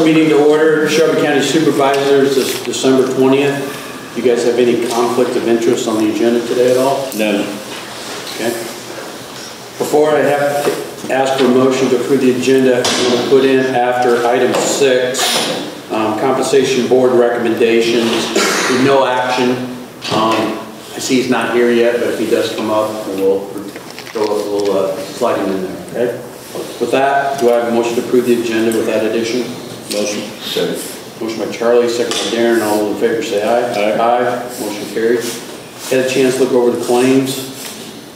meeting to order. Shelby County Supervisors, this December 20th. You guys have any conflict of interest on the agenda today at all? No. Okay. Before I have to ask for a motion to approve the agenda, I'm going to put in after item 6, compensation board recommendations with no action. I see he's not here yet, but if he does come up, we'll slide him in there, okay? With that, do I have a motion to approve the agenda with that addition? Motion. Second. Motion by Charlie, second by Darren. All those in favor say aye. Aye. Aye. Motion carried. Had a chance to look over the claims.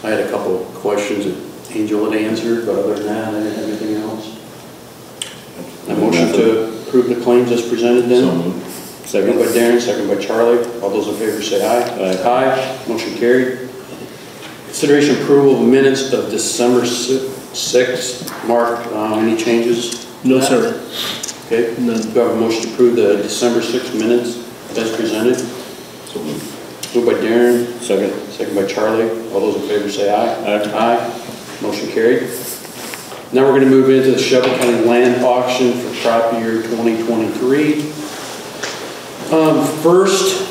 I had a couple of questions that Angel had answered, but other than that, I didn't have anything else. A motion to approve the claims as presented then? So moved. Second by Darren, second by Charlie. All those in favor say aye. Aye. Aye. Motion carried. Consideration approval of minutes of December 6th. Mark, any changes? No, sir. Okay. None. Do I have a motion to approve the December 6th minutes as presented? So moved. Moved by Darren. Second. Second by Charlie. All those in favor say aye. Aye. Aye. Motion carried. Now we're going to move into the Shelby County land auction for crop year 2023. First,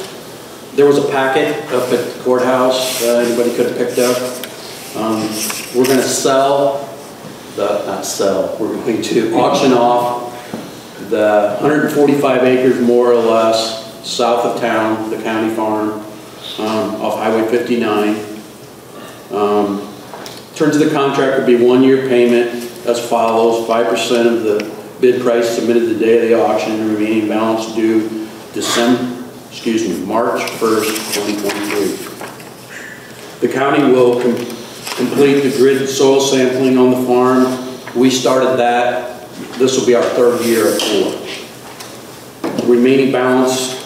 there was a packet up at the courthouse anybody could have picked up. We're going to sell, we're going to auction off the 145 acres more or less south of town, the county farm, off Highway 59. Terms of the contract would be 1-year payment as follows: 5% of the bid price submitted the day of the auction, the remaining balance due March 1st, 2023. The county will complete the grid soil sampling on the farm. We started that. This will be our 3rd year of 4. The remaining balance,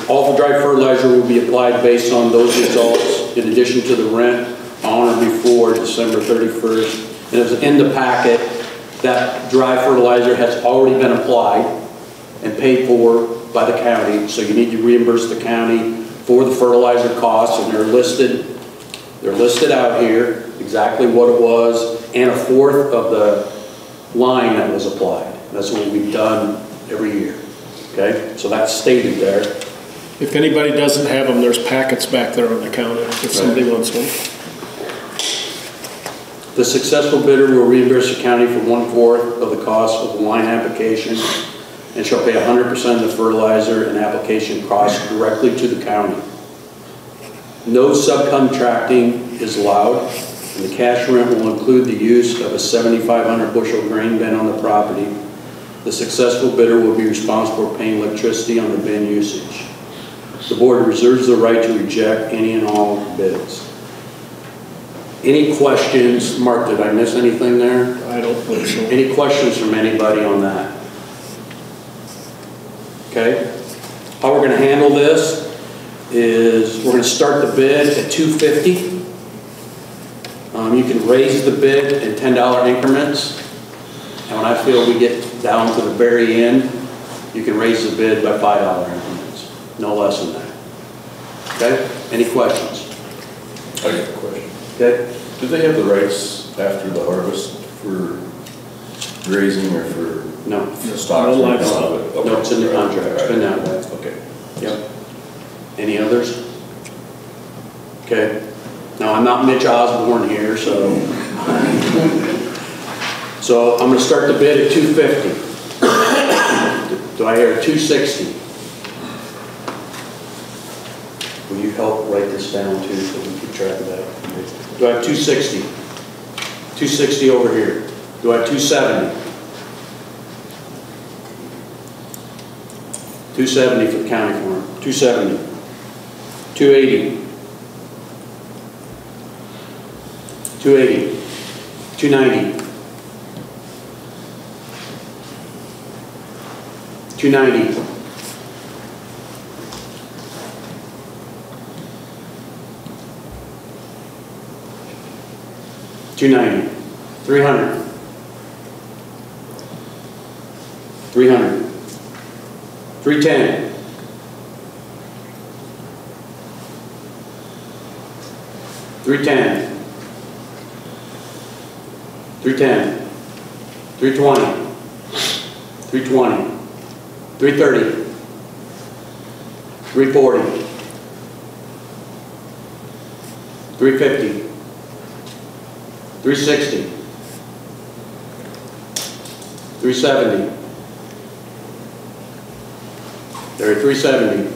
all the dry fertilizer will be applied based on those results, in addition to the rent on or before December 31st. And it was in the packet that dry fertilizer has already been applied and paid for by the county, so you need to reimburse the county for the fertilizer costs, and they're listed out here exactly what it was, and 1/4 of the line that was applied. That's what we've done every year. Okay, so that's stated there. If anybody doesn't have them, there's packets back there on the counter if somebody wants one. The successful bidder will reimburse the county for 1/4 of the cost of the line application and shall pay 100% of the fertilizer and application costs directly to the county. No subcontracting is allowed, and the cash rent will include the use of a 7,500 bushel grain bin on the property. The successful bidder will be responsible for paying electricity on the bin usage. The board reserves the right to reject any and all bids. Any questions? Mark, did I miss anything there? I don't think so. Any questions from anybody on that? Okay. How we're going to handle this is we're going to start the bid at $250. You can raise the bid in $10 increments. And when I feel we get down to the very end, you can raise the bid by $5 increments. No less than that. Okay? Any questions? I got a question. Okay. Do they have the rights after the harvest for grazing or for No. stock? No livestock. Okay. No, it's in the contract. It's been that way. Okay. Yep. Any others? Okay. Now, I'm not Mitch Osborne here, so I'm going to start the bid at $250. Do I hear $260? Will you help write this down too so we can keep track of that? Do I have $260? $260 over here. Do I have $270? $270 for the county farm. $270. $280. $280. $290. $290. $290. $300. $300. $310. $310. $310. $320. $320. 320, 330, 340, 350, 360, 370, there are 370,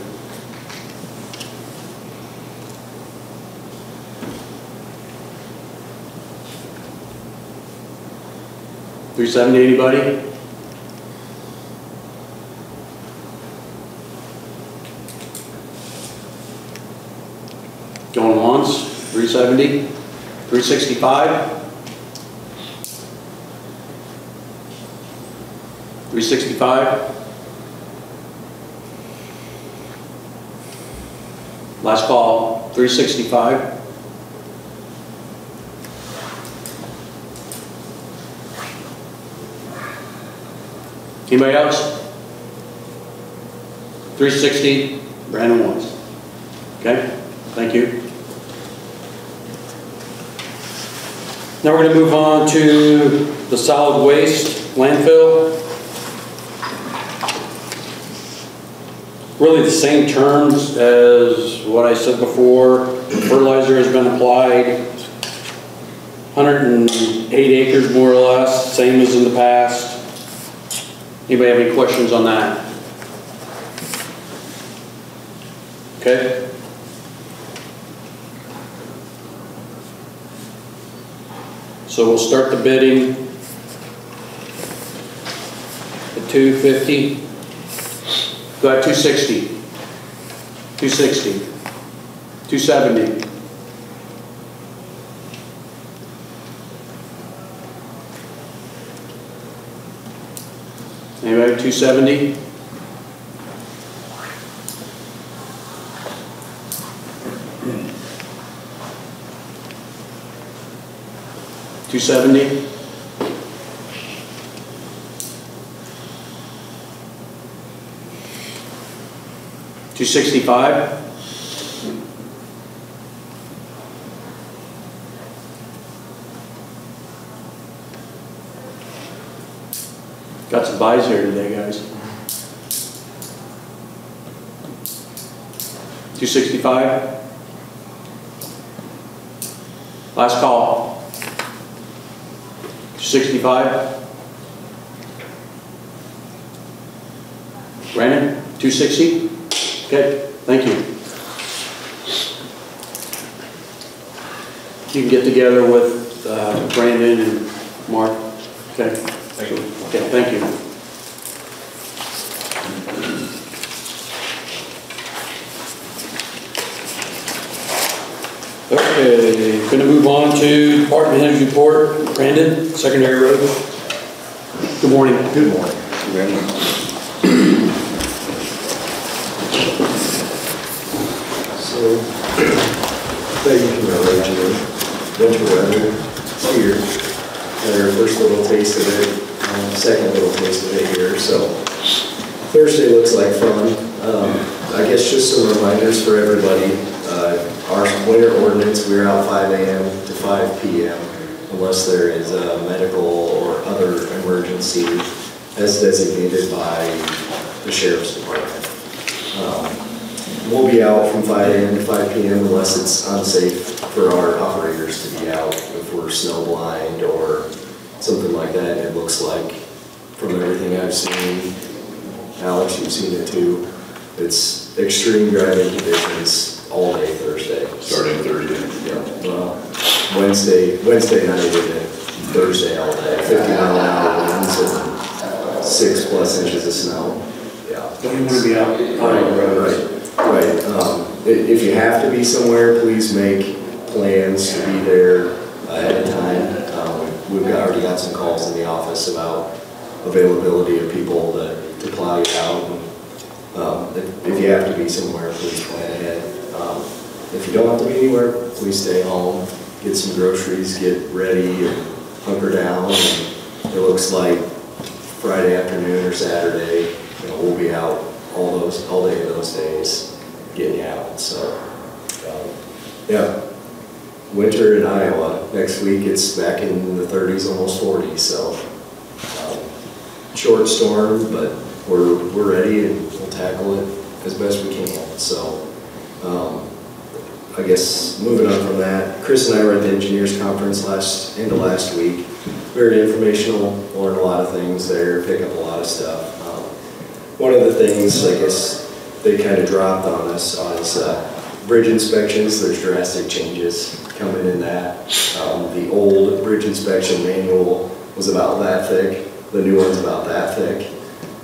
370, anybody? Going once, 370, 365, 365. Last call, 365. Anybody else? 360, Brandon once. Okay, thank you. Now we're going to move on to the solid waste landfill. Really the same terms as what I said before. Fertilizer has been applied. 108 acres more or less, same as in the past. Anybody have any questions on that? Okay. So we'll start the bidding at 250. Go ahead, 260, 260, 270. Anybody, 270? $270? $265? Got some buys here today, guys. 265? Last call. 265? Brandon, 260? Okay, thank you. You can get together with Brandon and Mark. Okay. Thank you. Okay, thank you. Okay, going to move on to department head's report. Brandon, secondary road. Good morning. Good morning. So, thank you for my winter weather here. Had our first little taste of it, second little taste of it here. So, Thursday looks like fun. I guess just some reminders for everybody. Our winter ordinance, we're out 5 a.m. to 5 p.m. unless there is a medical or other emergency as designated by the Sheriff's Department. We'll be out from 5 a.m. to 5 p.m. unless it's unsafe for our operators to be out if we're snow blind or something like that. It looks like, from everything I've seen, Alex, you've seen it too, it's extreme driving conditions all day Thursday. Starting Thursday. Yeah. Wednesday night and then Thursday all day. 50-mile-an-hour winds and 6+ inches of snow. Yeah. Don't you want to be out? Right. If you have to be somewhere, please make plans to be there ahead of time. We've already got some calls in the office about availability of people to plow you out. If you have to be somewhere, please plan ahead. If you don't have to be anywhere, please stay home, get some groceries, get ready, and hunker down. And it looks like Friday afternoon or Saturday, we'll be out all day those days, getting out. So, yeah, winter in Iowa. Next week it's back in the 30s, almost 40s. So, short storm, but we're ready and we'll tackle it as best we can. So I guess moving on from that, Chris and I were at the engineers conference end of last week. Very informational, learned a lot of things there, pick up a lot of stuff. One of the things I guess they kind of dropped on us is bridge inspections. There's drastic changes coming in that. The old bridge inspection manual was about that thick. The new one's about that thick.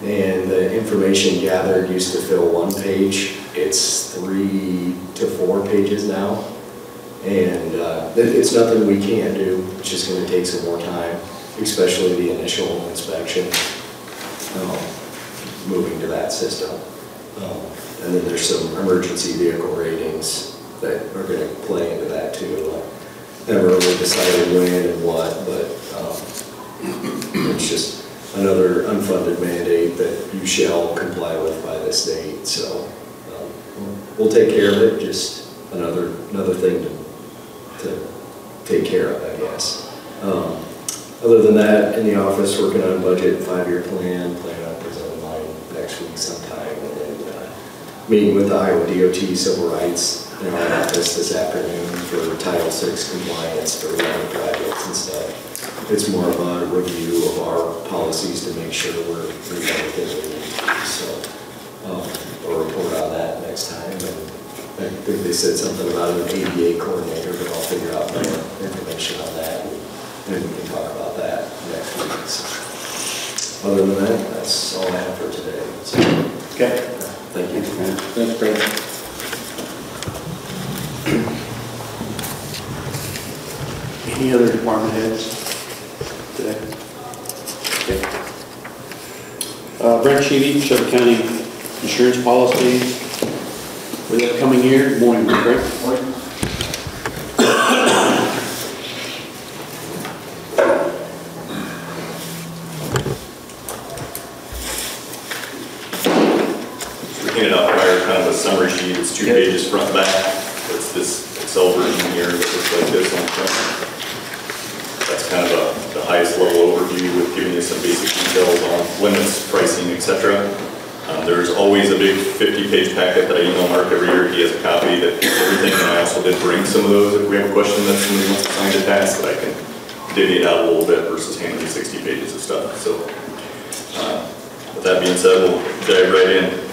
And the information gathered used to fill 1 page. It's 3 to 4 pages now. And it's nothing we can do. It's just going to take some more time, especially the initial inspection, moving to that system. And then there's some emergency vehicle ratings that are going to play into that too. Never really decided when and what, but it's just another unfunded mandate that you shall comply with by the state. So we'll take care of it. Just another thing to take care of, I guess. Other than that, in the office, working on a budget, 5-year plan on presenting mine next week sometime, and then meeting with the Iowa DOT Civil Rights in our office this afternoon for Title VI compliance for land projects and stuff. It's more of a review of our policies to make sure we're doing everything we need. So we'll report on that next time. And I think they said something about an ADA coordinator, but I'll figure out more information on that, and we can talk about that next week. So, other than that, that's all I have for today. So, Okay. Thank you. Thanks, Brad. Any other department heads today? Okay. Brent Sheedy, Shelby County Insurance Policies for the upcoming year. Good morning, Brent. Morning. Handed out prior, kind of a summary sheet. It's 2 pages front and back. It's this Excel version here that looks like this on the front. That's kind of the highest level overview with giving you some basic details on limits, pricing, etc. There's always a big 50-page packet that I email Mark every year. He has a copy that everything, and I also did bring some of those if we have a question that somebody wants to find a task that I can divvy it out a little bit versus handling 60 pages of stuff. So with that being said, we'll dive right in.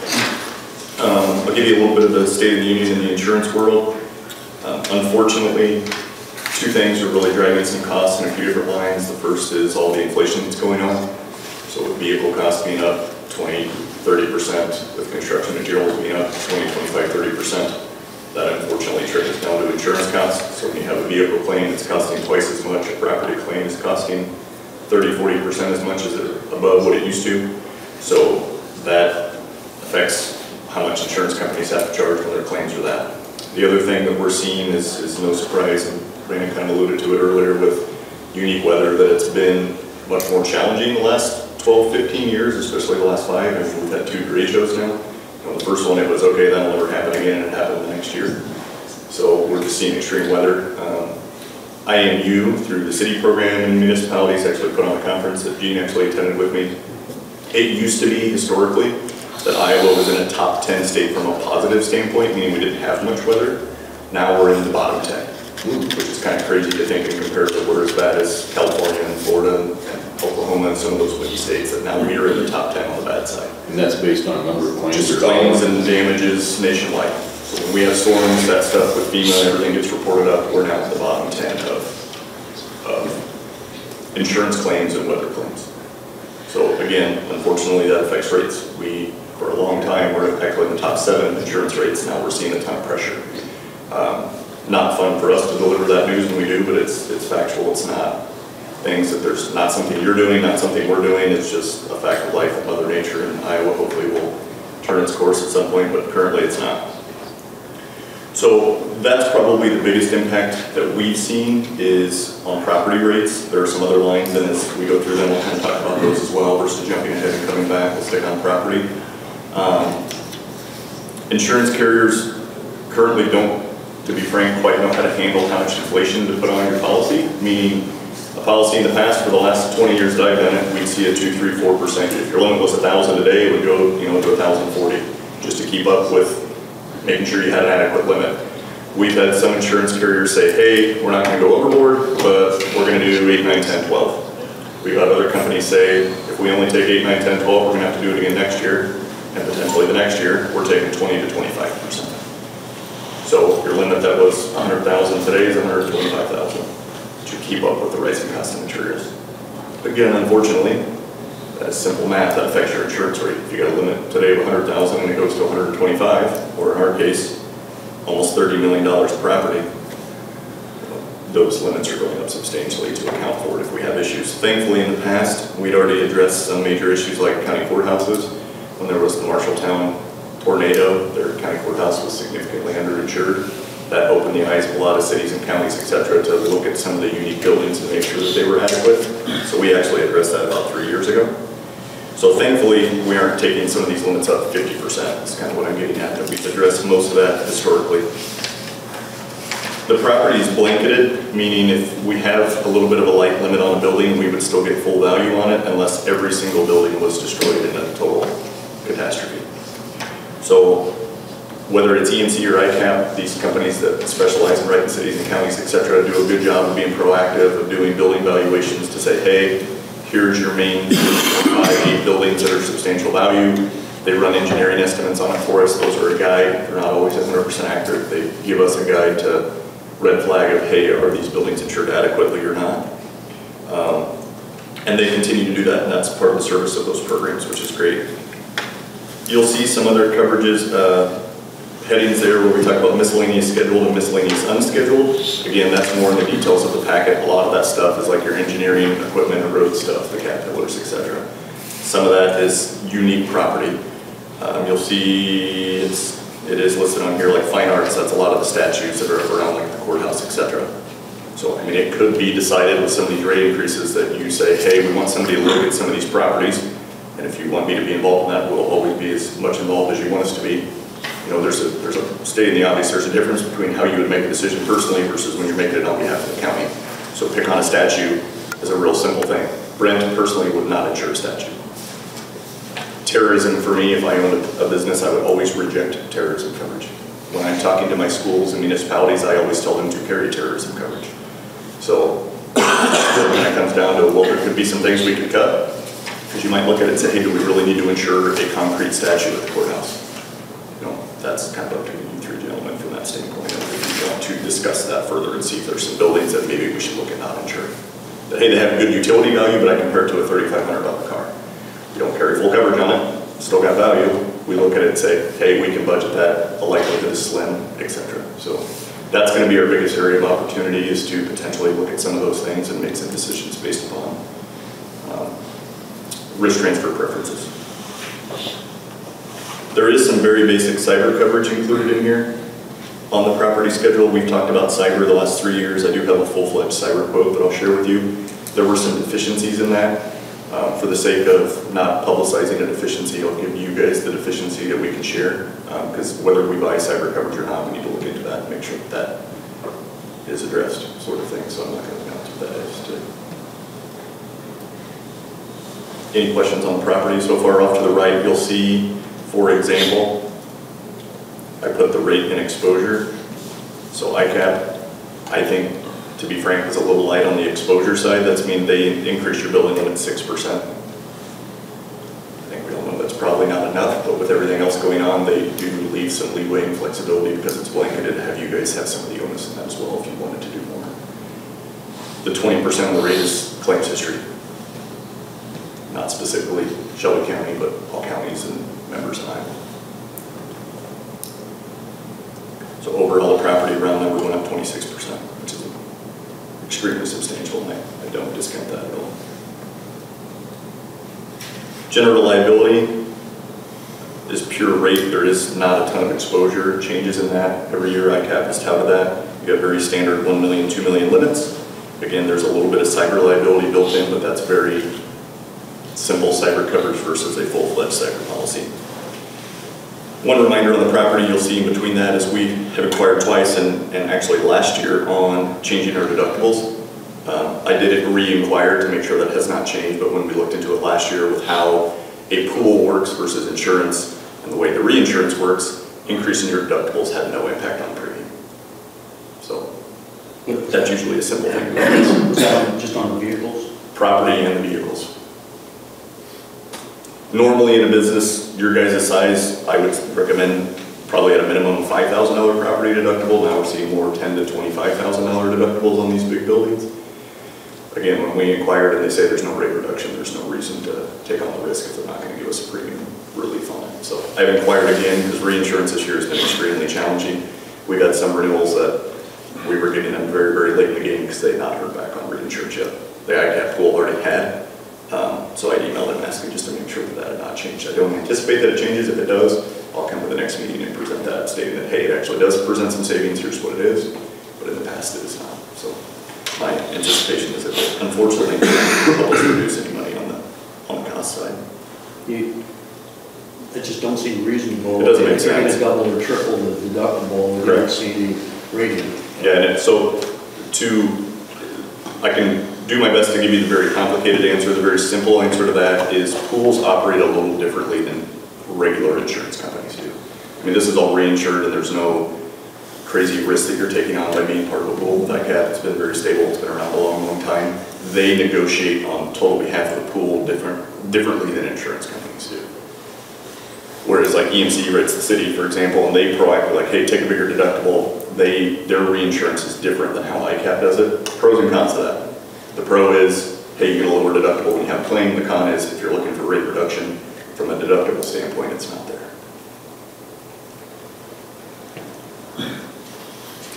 I'll give you a little bit of the state of the union in the insurance world. Unfortunately, 2 things are really driving some costs in a few different lines. The first is all the inflation that's going on. So with vehicle costs being up 20–30%, with construction materials being up 20–25–30%, that unfortunately trickles down to insurance costs. So when you have a vehicle claim that's costing twice as much, a property claim is costing 30–40% as much as above what it used to. So that affects how much insurance companies have to charge when their claims are that. The other thing that we're seeing is no surprise, and Brandon kind of alluded to it earlier with unique weather, that it's been much more challenging the last 12–15 years, especially the last 5. I mean, we've had 2 derechos now. The first one, it was okay, that'll never happen again, and it happened the next year. So we're just seeing extreme weather. IMU, through the city program and municipalities, actually put on a conference that Gene actually attended with me. It used to be, historically, that Iowa was in a top 10 state from a positive standpoint, meaning we didn't have much weather. Now we're in the bottom 10, which is kind of crazy to think and compare to we're as bad as California and Florida and Oklahoma and some of those windy states, that now we are in the top 10 on the bad side. And that's based on a number of claims? Just claims and damages nationwide. So when we have storms, that stuff with FEMA, everything gets reported up, we're now at the bottom 10 of insurance claims and weather claims. So again, unfortunately, that affects rates. We, for a long time, we're actually in the top 7 insurance rates. Now we're seeing a ton of pressure. Not fun for us to deliver that news when we do, but it's factual. It's not things that there's not something you're doing, not something we're doing. It's just a fact of life of Mother Nature, and Iowa hopefully will turn its course at some point, but currently it's not. So that's probably the biggest impact that we've seen is on property rates. There are some other lines, and as we go through them, we'll kind of talk about those as well versus jumping ahead and coming back. We'll stick on property. Insurance carriers currently don't, to be frank, quite know how to handle how much inflation to put on your policy, meaning a policy in the past for the last 20 years that I've done it, we'd see a 2, 3, 4%. If your limit was 1,000 a day, it would go, to 1,040, just to keep up with making sure you had an adequate limit. We've had some insurance carriers say, hey, we're not going to go overboard, but we're going to do 8, 9, 10, 12. We've had other companies say, if we only take 8, 9, 10, 12, we're going to have to do it again next year, and potentially the next year, we're taking 20 to 25%. So your limit that was 100,000 today is 125,000 to keep up with the rising cost of materials. Again, unfortunately, that's simple math, that affects your insurance rate. If you got a limit today of 100,000 and it goes to 125, or in our case, almost $30 million of property, those limits are going up substantially to account for it if we have issues. Thankfully, in the past, we'd already addressed some major issues like county courthouses. When there was the Marshalltown tornado, their county courthouse was significantly underinsured. That opened the eyes of a lot of cities and counties, et cetera, to look at some of the unique buildings and make sure that they were adequate. So we actually addressed that about 3 years ago. So thankfully, we aren't taking some of these limits up 50%. That's kind of what I'm getting at, that we've addressed most of that historically. The property is blanketed, meaning if we have a little bit of a light limit on a building, we would still get full value on it unless every single building was destroyed in a total catastrophe. So whether it's ENC or ICAP, these companies that specialize in writing cities and counties, et cetera, do a good job of being proactive, of doing building valuations to say, hey, here's your main 5, 8 buildings that are substantial value. They run engineering estimates on it for us. Those are a guide. They're not always 100% accurate. They give us a guide to red flag of, hey, are these buildings insured adequately or not? And they continue to do that, and that's part of the service of those programs, which is great. You'll see some other coverages, headings there where we talk about miscellaneous scheduled and miscellaneous unscheduled. Again, that's more in the details of the packet. A lot of that stuff is like your engineering, equipment, and road stuff, the caterpillars, etc. Some of that is unique property. You'll see it is listed on here like fine arts. That's a lot of the statues that are around like the courthouse, etc. So, I mean, it could be decided with some of these rate increases that you say, hey, we want somebody to look at some of these properties. And if you want me to be involved in that, we'll always be as much involved as you want us to be. There's a stating the obvious, there's a difference between how you would make a decision personally versus when you're making it on behalf of the county. So pick on a statute is a real simple thing. Brent personally would not insure a statute. Terrorism for me, if I owned a business, I would always reject terrorism coverage. When I'm talking to my schools and municipalities, I always tell them to carry terrorism coverage. So when it comes down to, well, there could be some things we could cut. Because you might look at it and say, hey, do we really need to insure a concrete statue at the courthouse? That's kind of up to you three gentlemen from that standpoint. If you want to discuss that further and see if there's some buildings that maybe we should look at not insuring. That, hey, they have good utility value, but I compare it to a $3,500 car. We don't carry full coverage on it, still got value. We look at it and say, hey, we can budget that, the likelihood is slim, etc. So that's going to be our biggest area of opportunity, is to potentially look at some of those things and make some decisions based upon risk transfer preferences. There is some very basic cyber coverage included in here. On the property schedule, we've talked about cyber the last 3 years. I do have a full-fledged cyber quote that I'll share with you. There were some deficiencies in that. For the sake of not publicizing a deficiency, I'll give you guys the deficiency that we can share. Because whether we buy cyber coverage or not, we need to look into that and make sure that that is addressed, sort of thing. So I'm not going to announce what that is today. Any questions on the property? So far off to the right, you'll see, for example, I put the rate and exposure. So ICAP, I think, to be frank, is a little light on the exposure side. That's mean they increase your building limit 6%. I think we all know that's probably not enough, but with everything else going on, they do leave some leeway and flexibility because it's blanketed to have you guys have some of the onus in that as well if you wanted to do more. The 20% of the rate is claims history. Not specifically Shelby County, but all counties and members in Iowa. So overall, the property around there went up 26%, which is extremely substantial, and I don't discount that at all. General liability is pure rate. There is not a ton of exposure changes in that. Every year ICAP has touted that. You got very standard 1 million, 2 million limits. Again, there's a little bit of cyber liability built in, but that's very simple cyber coverage versus a full-fledged cyber policy. One reminder on the property you'll see in between that is we have acquired twice and actually last year on changing our deductibles. I did re-inquire to make sure that has not changed, but when we looked into it last year with how a pool works versus insurance and the way the reinsurance works, increasing your deductibles had no impact on premium. So that's usually a simple thing. Is that just on the vehicles? Property and the vehicles. Normally in a business, your guys' size, I would recommend probably at a minimum $5,000 property deductible. Now we're seeing more $10,000 to $25,000 deductibles on these big buildings. Again, when we inquired and they say there's no rate reduction, there's no reason to take on the risk if they're not going to give us a premium relief on it. So I've inquired again because reinsurance this year has been extremely challenging. We got some renewals that we were getting them very, very late in the game because they had not heard back on reinsurance yet. The ICAP pool already had. So I emailed them asking just to make sure that had not changed. I don't anticipate that it changes. If it does, I'll come to the next meeting and present that, stating that, hey, it actually does present some savings, here's what it is, but in the past it is not. So my anticipation is that it unfortunately doesn't help us reduce any money on the cost side. It just don't seem reasonable. It doesn't make If you're going sense. to double or triple the deductible, we don't see any rating. Yeah, and so I can do my best to give you the very complicated answer. The very simple answer to that is pools operate a little differently than regular insurance companies do. I mean, this is all reinsured and there's no crazy risk that you're taking on by being part of a pool with ICAP. It's been very stable. It's been around a long, long time. They negotiate on total behalf of the pool differently than insurance companies do. Whereas like EMC writes the city, for example, and they proactively like, hey, take a bigger deductible. Their reinsurance is different than how ICAP does it. Pros and cons to that. The pro is, hey, you get a lower deductible when you have a claim. The con is, if you're looking for rate reduction, from a deductible standpoint, it's not there.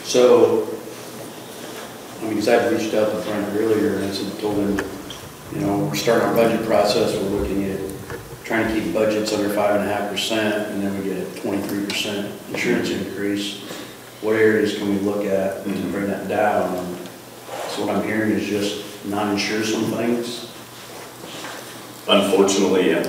So, I mean, because I reached out to Frank earlier and I told him, you know, we're starting our budget process. We're looking at trying to keep budgets under 5.5%, and then we get a 23% insurance increase. What areas can we look at to bring that down? And so what I'm hearing is just non-insure some things. Unfortunately, yeah.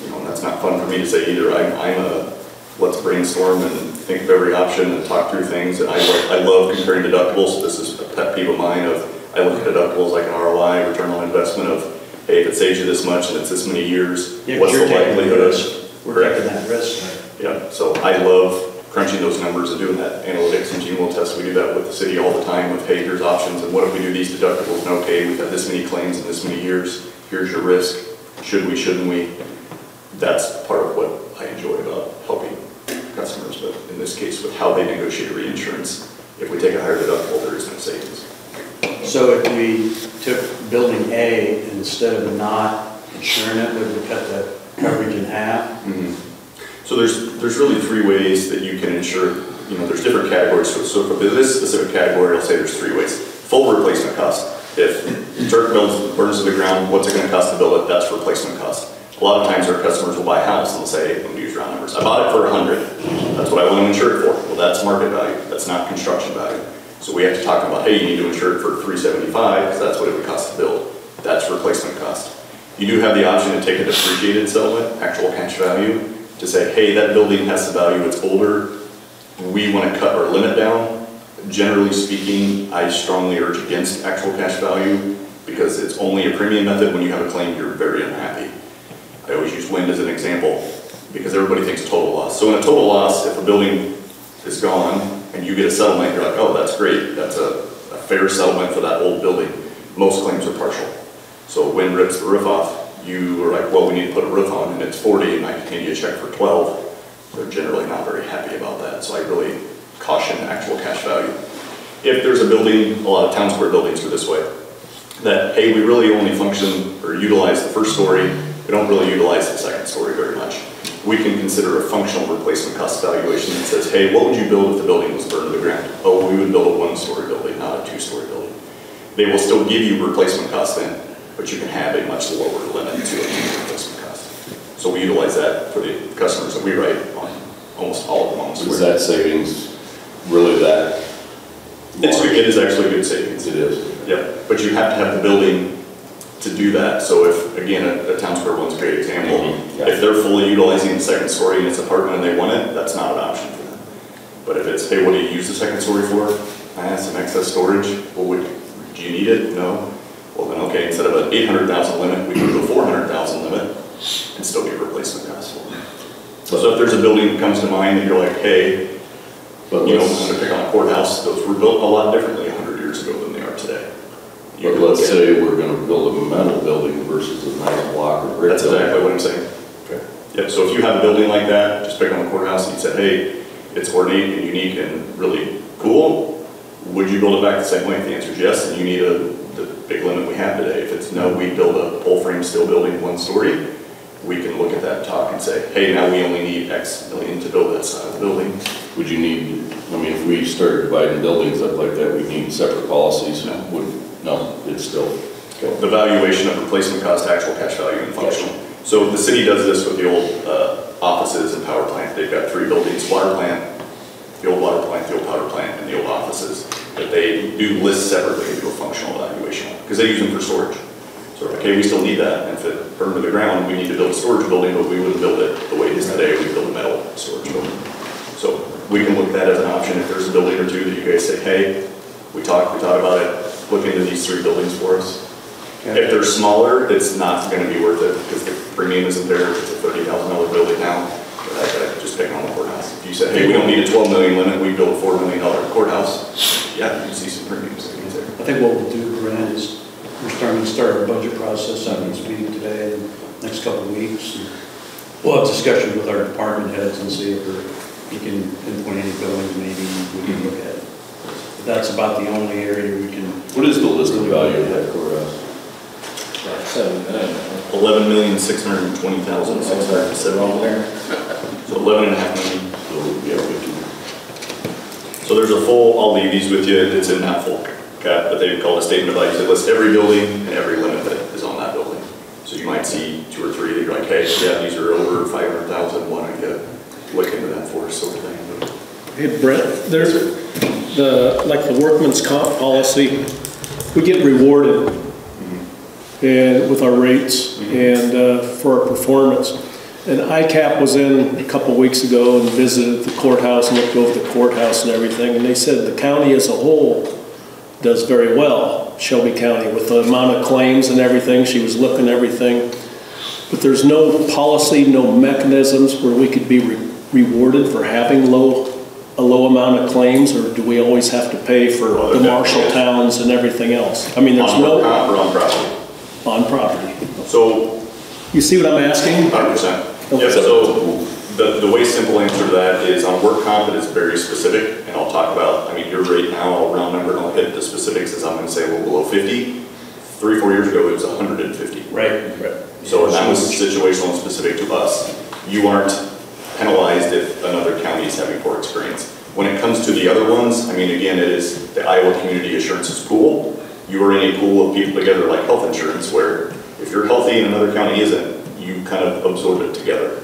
You know, that's not fun for me to say either. I'm a let's brainstorm and think of every option and talk through things. And I love comparing deductibles. This is a pet peeve of mine. I look at deductibles like an ROI, return on investment of, hey, if it saves you this much and it's this many years, Yeah, what's the likelihood of? We're taking that risk. Yeah. So I love crunching those numbers and doing that analytics and GMO tests. We do that with the city all the time with, hey, here's options, and what if we do these deductibles, and okay, we've had this many claims in this many years, here's your risk, should we, shouldn't we? That's part of what I enjoy about helping customers, but in this case, with how they negotiate reinsurance, if we take a higher deductible, there is no savings. So if we took building A, instead of not insuring it, would we cut the coverage in half? Mm-hmm. So there's really three ways that you can insure. You know, there's different categories. So for this specific category, I'll say there's three ways. Full replacement cost. If dirt burns to the ground, what's it going to cost to build it? That's replacement cost. A lot of times our customers will buy a house and they'll say, let me use round numbers. I bought it for 100. That's what I want to insure it for. Well, that's market value. That's not construction value. So we have to talk about, hey, you need to insure it for 375 because that's what it would cost to build. That's replacement cost. You do have the option to take a depreciated settlement, actual cash value, to say, hey, that building has the value, it's older, we want to cut our limit down. Generally speaking, I strongly urge against actual cash value because it's only a premium method. When you have a claim, you're very unhappy. I always use wind as an example because everybody thinks total loss. So in a total loss, if a building is gone and you get a settlement, you're like, oh, that's great. That's a fair settlement for that old building. Most claims are partial. So wind rips the roof off. You are like, well, we need to put a roof on and it's 40 and I can hand you a check for 12. They're generally not very happy about that. So I really caution actual cash value. If there's a building, a lot of town square buildings are this way, that, hey, we really only function or utilize the first story. We don't really utilize the second story very much. We can consider a functional replacement cost valuation that says, hey, what would you build if the building was burned to the ground? Oh, we would build a one-story building, not a two-story building. They will still give you replacement cost then, but you can have a much lower limit to a replacement cost. So we utilize that for the customers that we write on almost all of them. Almost. Is that savings really that? It is actually good savings. It is. Yeah, but you have to have the building to do that. So if, again, a town square one's a great example. Mm-hmm. Yeah. If they're fully utilizing the second story in its apartment and they want it, that's not an option for them. But if it's, hey, what do you use the second story for? has some excess storage. Well, do you need it? No. Well then, okay, instead of an 800,000 limit, we can do a 400,000 limit and still get replacement costs for it. So if there's a building that comes to mind that you're like, hey, But I'm let's, going to pick on a courthouse, those were built a lot differently 100 years ago than they are today. You but can let's look at- say we're gonna build a metal building versus a nice block or brick That's building. exactly what I'm saying. Okay. Yeah, so if you have a building like that, just pick on the courthouse and you said, hey, it's ornate and unique and really cool, would you build it back the same way? If the answer is yes, and you need the big limit we have today. If it's no, we build a pole frame steel building 1 story, we can look at that and talk and say, hey, now we only need X million to build that side of the building. Would you need, I mean, if we started dividing buildings up like that, we need separate policies? No. No, it's still. Okay. The valuation of replacement cost, actual cash value, and functional. So the city does this with the old offices and power plant. They've got 3 buildings: water plant, the old water plant, the old power plant, and the old offices. That they do list separately and do a functional evaluation because they use them for storage. So okay, we still need that. And if it burned to the ground, we need to build a storage building, but we wouldn't build it the way it is today. We'd build a metal storage building. So we can look at that as an option. If there's a building or two that you guys say, hey, we talked about it, look into these 3 buildings for us. Okay. If they're smaller, it's not going to be worth it because the premium isn't there. It's a $30,000 building now. But I just pick on the courthouse. If you said, hey, we don't need a $12 million limit, we build a $4 million courthouse, yeah, you can see some premiums that there. I think what we'll do, Brent, is we're starting to start our budget process out in this meeting today, and next couple of weeks. We'll have discussions with our department heads and see if we can pinpoint any buildings maybe we can look at. That's about the only area we can. What is the listed value of that courthouse? 11,620,670. So 11.5 million. So, yeah, we can. So there's a full, I'll leave these with you, it's in that full cap, but they call it a statement of values. It lists every building and every limit that is on that building. So you might see 2 or 3 that you're like, hey, yeah, these are over 500,000, want to look into that for us, sort of thing. Hey Brent, there's like the workman's comp policy, we get rewarded and with our rates and for our performance. And ICAP was in a couple weeks ago and visited the courthouse and looked over the courthouse and everything, and they said the county as a whole does very well, Shelby County, with the amount of claims and everything. She was looking at everything, but there's no policy, no mechanisms where we could be rewarded for having a low amount of claims, or do we always have to pay for the Marshall towns and everything else? I mean, there's no On property. on property. So You see what I'm asking? 100%. Okay. Yeah, so the way simple answer to that is on work comp, it is very specific, and I'll talk about, I mean, your rate now, I'll round number and I'll hit the specifics as I'm going to say a little below 50. 3 or 4 years ago, it was 150. Right. So that was situational and specific to us. You aren't penalized if another county is having poor experience. When it comes to the other ones, I mean, again, it is the Iowa Community Assurances pool. You are in a pool of people together like health insurance, where if you're healthy and another county isn't, you kind of absorb it together.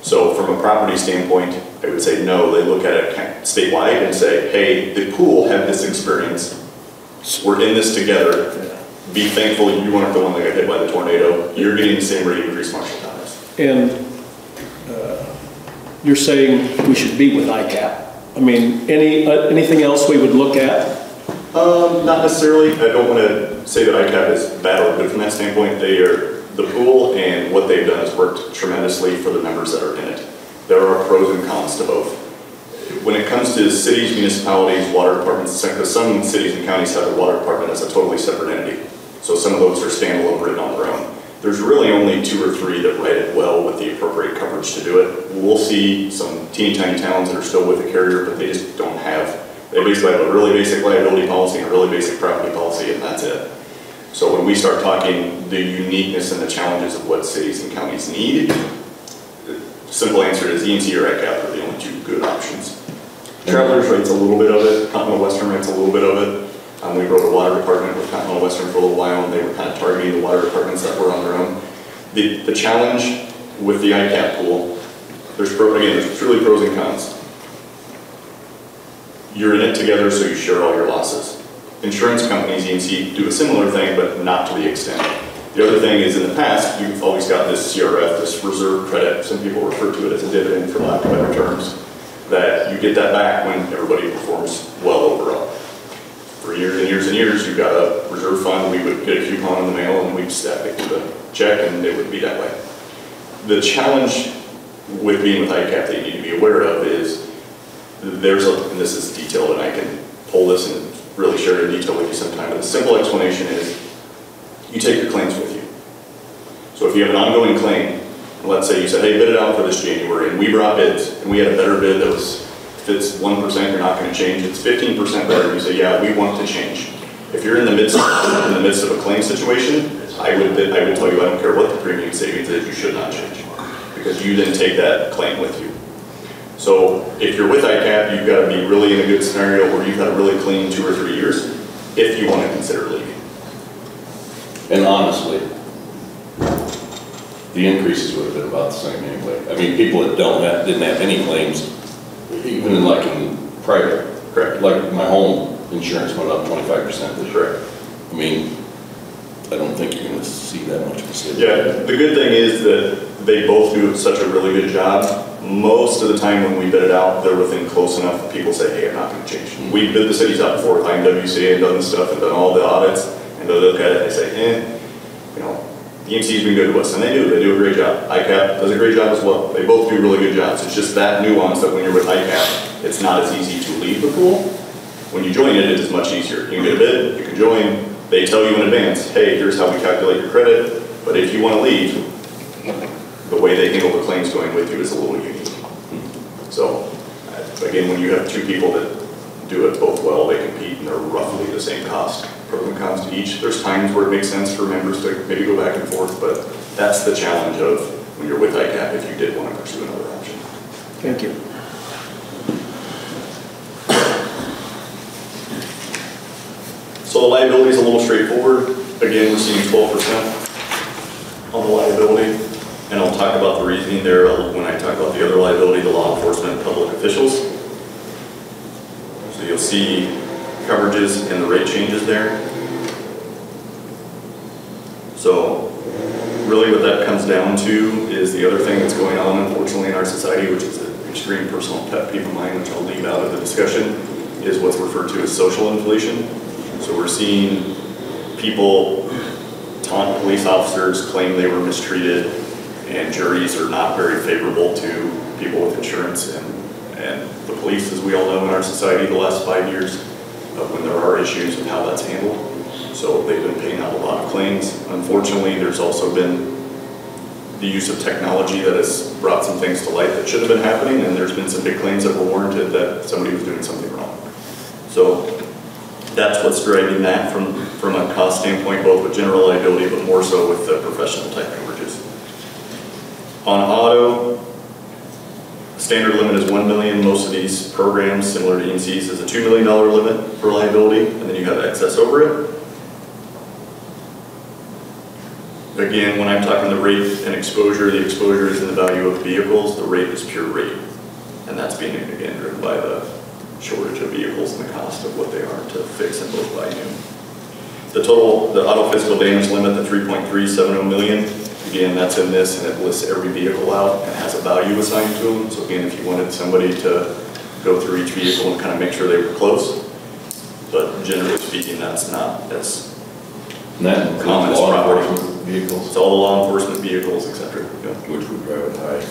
So from a property standpoint, I would say no. They look at it statewide and say, hey, the pool had this experience. We're in this together. Be thankful you weren't the one that got hit by the tornado. You're getting the same rate increase Marshall County. And you're saying we should be with ICAP. I mean, anything else we would look at? Not necessarily. I don't want to say that ICAP is bad or good from that standpoint. They are the pool, and what they've done has worked tremendously for the members that are in it. There are pros and cons to both. When it comes to cities, municipalities, water departments, because some cities and counties have their water department as a totally separate entity. So some of those are standalone, written on their own. There's really only 2 or 3 that write it well with the appropriate coverage to do it. We'll see some teeny tiny towns that are still with the carrier, but they just don't have, they basically have a really basic liability policy and a really basic property policy, and that's it. So when we start talking the uniqueness and the challenges of what cities and counties need, the simple answer is ENC or ICAP are the only 2 good options. Travelers writes a little bit of it, Continental Western writes a little bit of it. We wrote a water department with Continental Western for a little while, and they were kind of targeting the water departments that were on their own. The challenge with the ICAP pool, there's truly pros and cons. You're in it together, so you share all your losses. Insurance companies, ENC, do a similar thing, but not to the extent. The other thing is, in the past, you've always got this CRF, this reserve credit. Some people refer to it as a dividend, for lack of better terms, that you get that back when everybody performs well overall. years and years, you've got a reserve fund, we would get a coupon in the mail and we'd stack it to the check and it would be that way. The challenge with being with ICAP that you need to be aware of is and this is detailed and I can pull this and really share it in detail with you sometime, but the simple explanation is you take your claims with you. So if you have an ongoing claim, let's say you said, hey, bid it out for this January, and we brought bids, and we had a better bid that was, if it's 1%, you're not going to change, it's 15% better, and you say, yeah, we want to change. If you're in the midst of a claim situation, I would tell you, I don't care what the premium savings is, you should not change, because you then take that claim with you. So if you're with ICAP, you've got to be really in a good scenario where you've had a really clean 2 or 3 years, if you want to consider leaving. And honestly, the increases would have been about the same anyway. I mean, people that didn't have any claims, even in private. Correct. Like my home insurance went up 25% this year. Correct. I mean, I don't think you're going to see that much of a savings. Yeah, the good thing is that they both do such a really good job. Most of the time when we bid it out, they're within close enough that people say, hey, I'm not going to change. We bid the cities out before, like WCA and done the stuff and done all the audits, and they look at it and they say, you know, the EMC's been good to us, and they do a great job. ICAP does a great job as well. They both do really good jobs. It's just that nuance that when you're with ICAP, it's not as easy to leave the pool. When you join it, it is much easier. You can get a bid, you can join, they tell you in advance, hey, here's how we calculate your credit, but if you want to leave, the way they handle the claims going with you is a little unique. So, again, when you have 2 people that do it both well, they compete and they're roughly the same cost, pros and cons to each. There's times where it makes sense for members to maybe go back and forth, but that's the challenge of when you're with ICAP if you did want to pursue another option. Thank you. So the liability is a little straightforward. Again, we're seeing 12% on the liability. And I'll talk about the reasoning there when I talk about the other liability, the law enforcement and public officials. So you'll see coverages and the rate changes there. So really what that comes down to is the other thing that's going on, unfortunately, in our society, which is an extreme personal pet peeve of mine, which I'll leave out of the discussion, is what's referred to as social inflation. So we're seeing people taunt police officers, claim they were mistreated, and juries are not very favorable to people with insurance and the police, as we all know in our society the last 5 years, when there are issues and how that's handled. So they've been paying out a lot of claims. Unfortunately, there's also been the use of technology that has brought some things to light that should have been happening, and there's been some big claims that were warranted that somebody was doing something wrong. So that's what's driving that from a cost standpoint, both with general liability, but more so with the professional type coverages. On auto, standard limit is $1 million. Most of these programs, similar to EMC's, is a $2 million limit for liability, and then you have excess over it. Again, when I'm talking the rate and exposure, the exposure is in the value of vehicles, the rate is pure rate. And that's being, again, driven by the shortage of vehicles and the cost of what they are to fix and both buy new. The auto physical damage limit, the $3.370 million, again, that's in this, and it lists every vehicle out and has a value assigned to them. So again, if you wanted somebody to go through each vehicle and kind of make sure they were close, but generally speaking, that's not as common as property. Vehicles. It's all the law enforcement vehicles, etc. Yeah. Which would drive it high.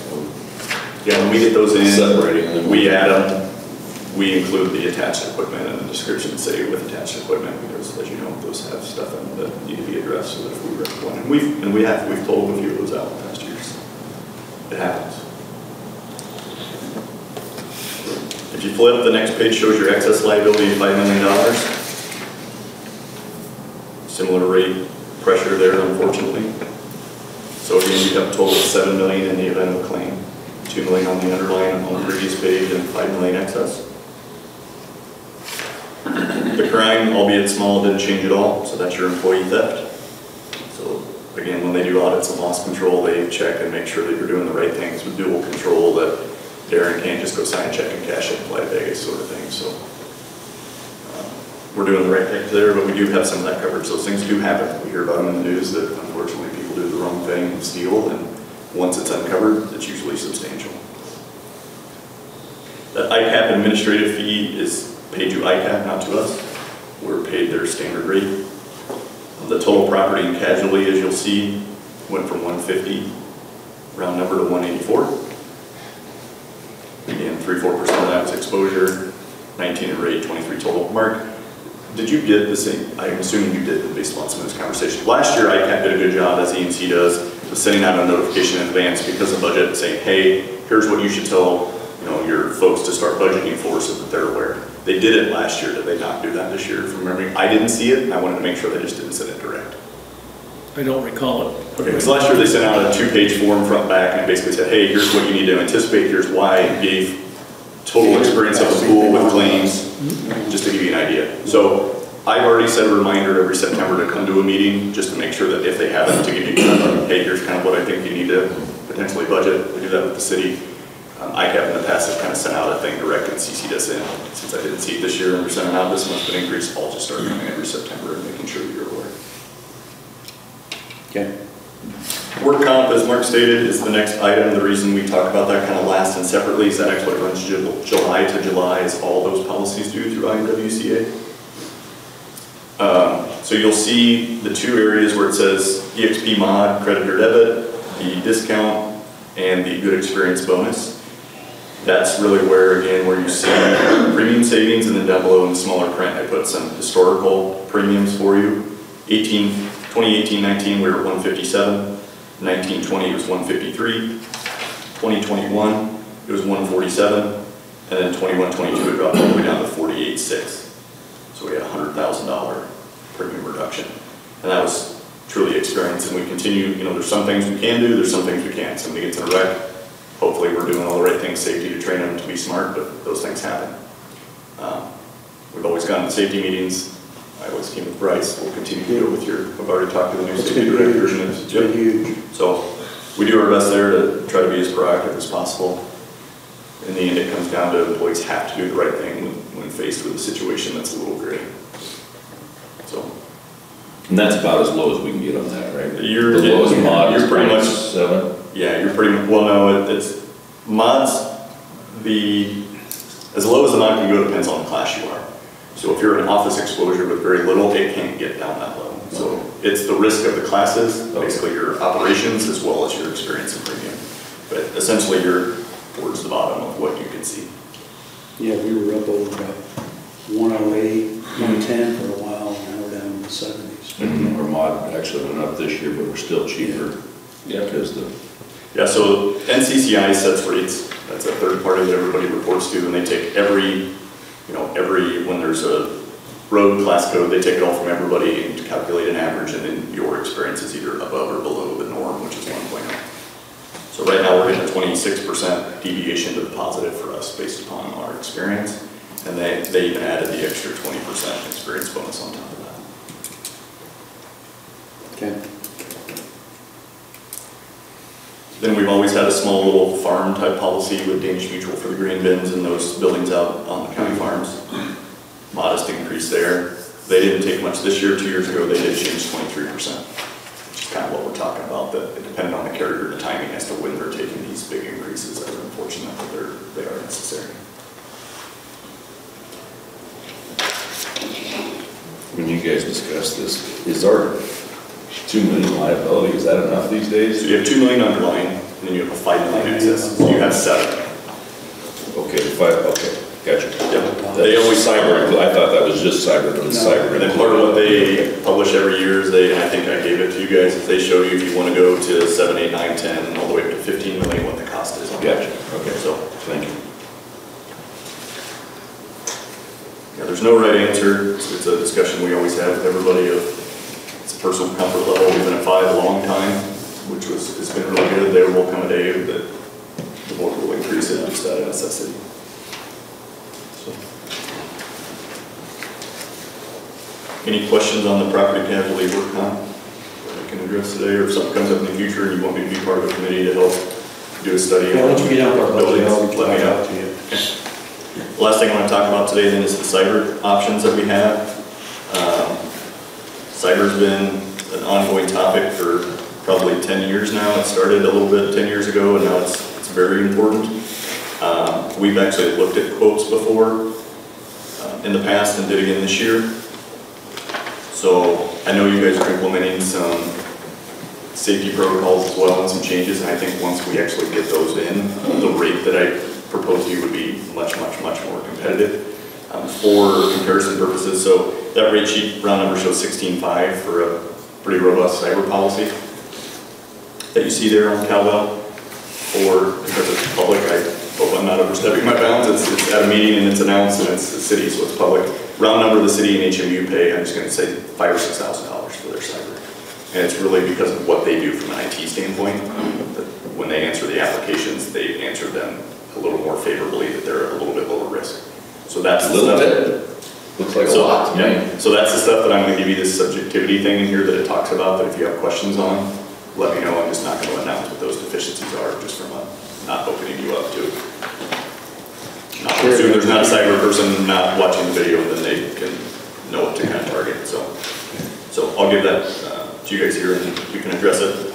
Yeah, when we get those in, separating them. We add them. We include the attached equipment, and the description say with attached equipment, because as you know, those have stuff in them that need to be addressed. So that if we wreck one, and we've pulled a few of those out in the past years. It happens. If you flip, the next page shows your excess liability of $5 million. Similar rate pressure there, unfortunately. So again, you have a total of $7 million in the event of a claim, $2 million on the underlying on the previous page, and $5 million excess. The crime, albeit small, didn't change at all, so that's your employee theft. So again, when they do audits and loss control, they check and make sure that you're doing the right things with dual control, that Darren can't just go sign a check and cash it and fly to Vegas sort of thing. So we're doing the right thing there, but we do have some of that coverage. Those things do happen. We hear about them in the news that unfortunately people do the wrong thing and steal, and once it's uncovered, it's usually substantial. That ICAP administrative fee is paid to ICAP, not to us. we're paid their standard rate. The total property and casualty, as you'll see, went from 150, round number, to 184. Again, 3-4% of that was exposure, 19 in rate, 23 total. Mark, did you get the same? I'm assuming you did based on some of this conversation. Last year, ICAP did a good job, as EMC does, of sending out a notification in advance because of budget, saying, hey, here's what you should tell your folks to start budgeting for so that they're aware. They did it last year. Did they not do that this year? From memory, I didn't see it. I wanted to make sure they just didn't send it direct. I don't recall it. Okay, because last year they sent out a 2-page form front back and basically said, hey, here's what you need to anticipate, here's why, and gave total experience of the pool with claims, just to give you an idea. So I've already set a reminder every September to come to a meeting, just to make sure that if they haven't, to give you, hey, here's kind of what I think you need to potentially budget. We do that with the city. ICAP in the past has kind of sent out a thing direct and CC'd us in. Since I didn't see it this year and we're sending out this month's been increased, I'll just start coming every September and making sure that you're aware. Okay. Work comp, as Mark stated, is the next item. The reason we talk about that kind of last and separately is that actually runs July to July, as all those policies do through IMWCA. So you'll see the 2 areas where it says EXP mod, credit or debit, the discount, and the good experience bonus. That's really where, again, where you see premium savings, and then down below in the smaller print, I put some historical premiums for you. 2018-19, we were at 157. 19-20 was 153. 2021, it was 147. And then 21-22, it dropped all the way down to 48.6. So we had a $100,000 premium reduction. And that was truly experience. And we continue, there's some things we can do, there's some things we can't. Somebody gets in a wreck, hopefully we're doing all the right things, safety, to train them to be smart, but those things happen. We've always gone to safety meetings. I always came with Bryce. We'll continue to go with I've already talked to the new safety director. It's been huge. So we do our best there to try to be as proactive as possible. In the end, it comes down to employees have to do the right thing when faced with a situation that's a little gray. So. And that's about as low as we can get on that, right? The lowest mod is pretty much 7. Yeah, you're pretty much, well, no, it's mods, as low as the mod can go depends on the class you are. So if you're an office exposure with very little, it can't get down that low. So it's the risk of the classes, basically your operations, as well as your experience and premium. But essentially you're towards the bottom of what you can see. Yeah, we were up over about 108, 110 for a while, and now we're down in the 70s. Our mod actually went up this year, but we're still cheaper. Yeah, because Yeah, so NCCI sets rates. That's a third party that everybody reports to, and they take when there's a road class code, they take it all from everybody and to calculate an average, and then your experience is either above or below the norm, which is 1.0. So right now we're getting a 26% deviation to the positive for us based upon our experience, and they even added the extra 20% experience bonus on top of that. Okay. Then we've always had a small little farm type policy with Danish Mutual for the grain bins and those buildings out on the county farms. Modest increase there. They didn't take much this year. 2 years ago, they did change 23%, which is kind of what we're talking about, that it depended on the carrier and the timing as to when they're taking these big increases that are unfortunate, but they are necessary. when you guys discuss this, is our 2 million liability, is that enough these days? So you have 2 million underlying, and then you have a 5 million excess. So you have 7. Okay, 5, okay, gotcha. Yep. They always cyber, I thought that was just cyber, but it's cyber. And then part of what they publish every year is and I think I gave it to you guys, is they show you if you want to go to 7, 8, 9, 10, and all the way up to 15 million, what the cost is. Gotcha, okay, So, thank you. yeah, there's no right answer. It's a discussion we always have with everybody of it's a personal comfort level. We've been at 5 a long time, which it's been really good. There will come a day that the board will increase it just out of necessity. So. Any questions on the property casualty work comp that I can address today, or if something comes up in the future and you want me to be part of a committee to help do a study on once we get out our budget, buildings, let me know. to you. Okay. The last thing I want to talk about today then is the cyber options that we have. Cyber's been an ongoing topic for probably 10 years now. It started a little bit 10 years ago, and now it's very important. We've actually looked at quotes before in the past and did again this year. So I know you guys are implementing some safety protocols as well and some changes, and I think once we actually get those in, the rate that I propose to you would be much, much, much more competitive. For comparison purposes, so that rate sheet round number shows 16.5 for a pretty robust cyber policy that you see there on Caldwell. Or because it's public, I hope I'm not overstepping my bounds. It's at a meeting and it's announced and it's the city, so it's public. Round number the city and HMU pay, I'm just going to say $5,000 or $6,000 for their cyber. And it's really because of what they do from an IT standpoint. That when they answer the applications, they answer them a little more favorably, that they're a little bit lower risk. So that's a little bit. Looks like a lot to me. Yeah. So that's the stuff that I'm going to give you this subjectivity thing in here that it talks about, that if you have questions on, let me know. I'm just not going to announce what those deficiencies are, just from not opening you up to. Not assume there's not a cyber person not watching the video, then they can know what to kind of target. So I'll give that to you guys here, and you can address it.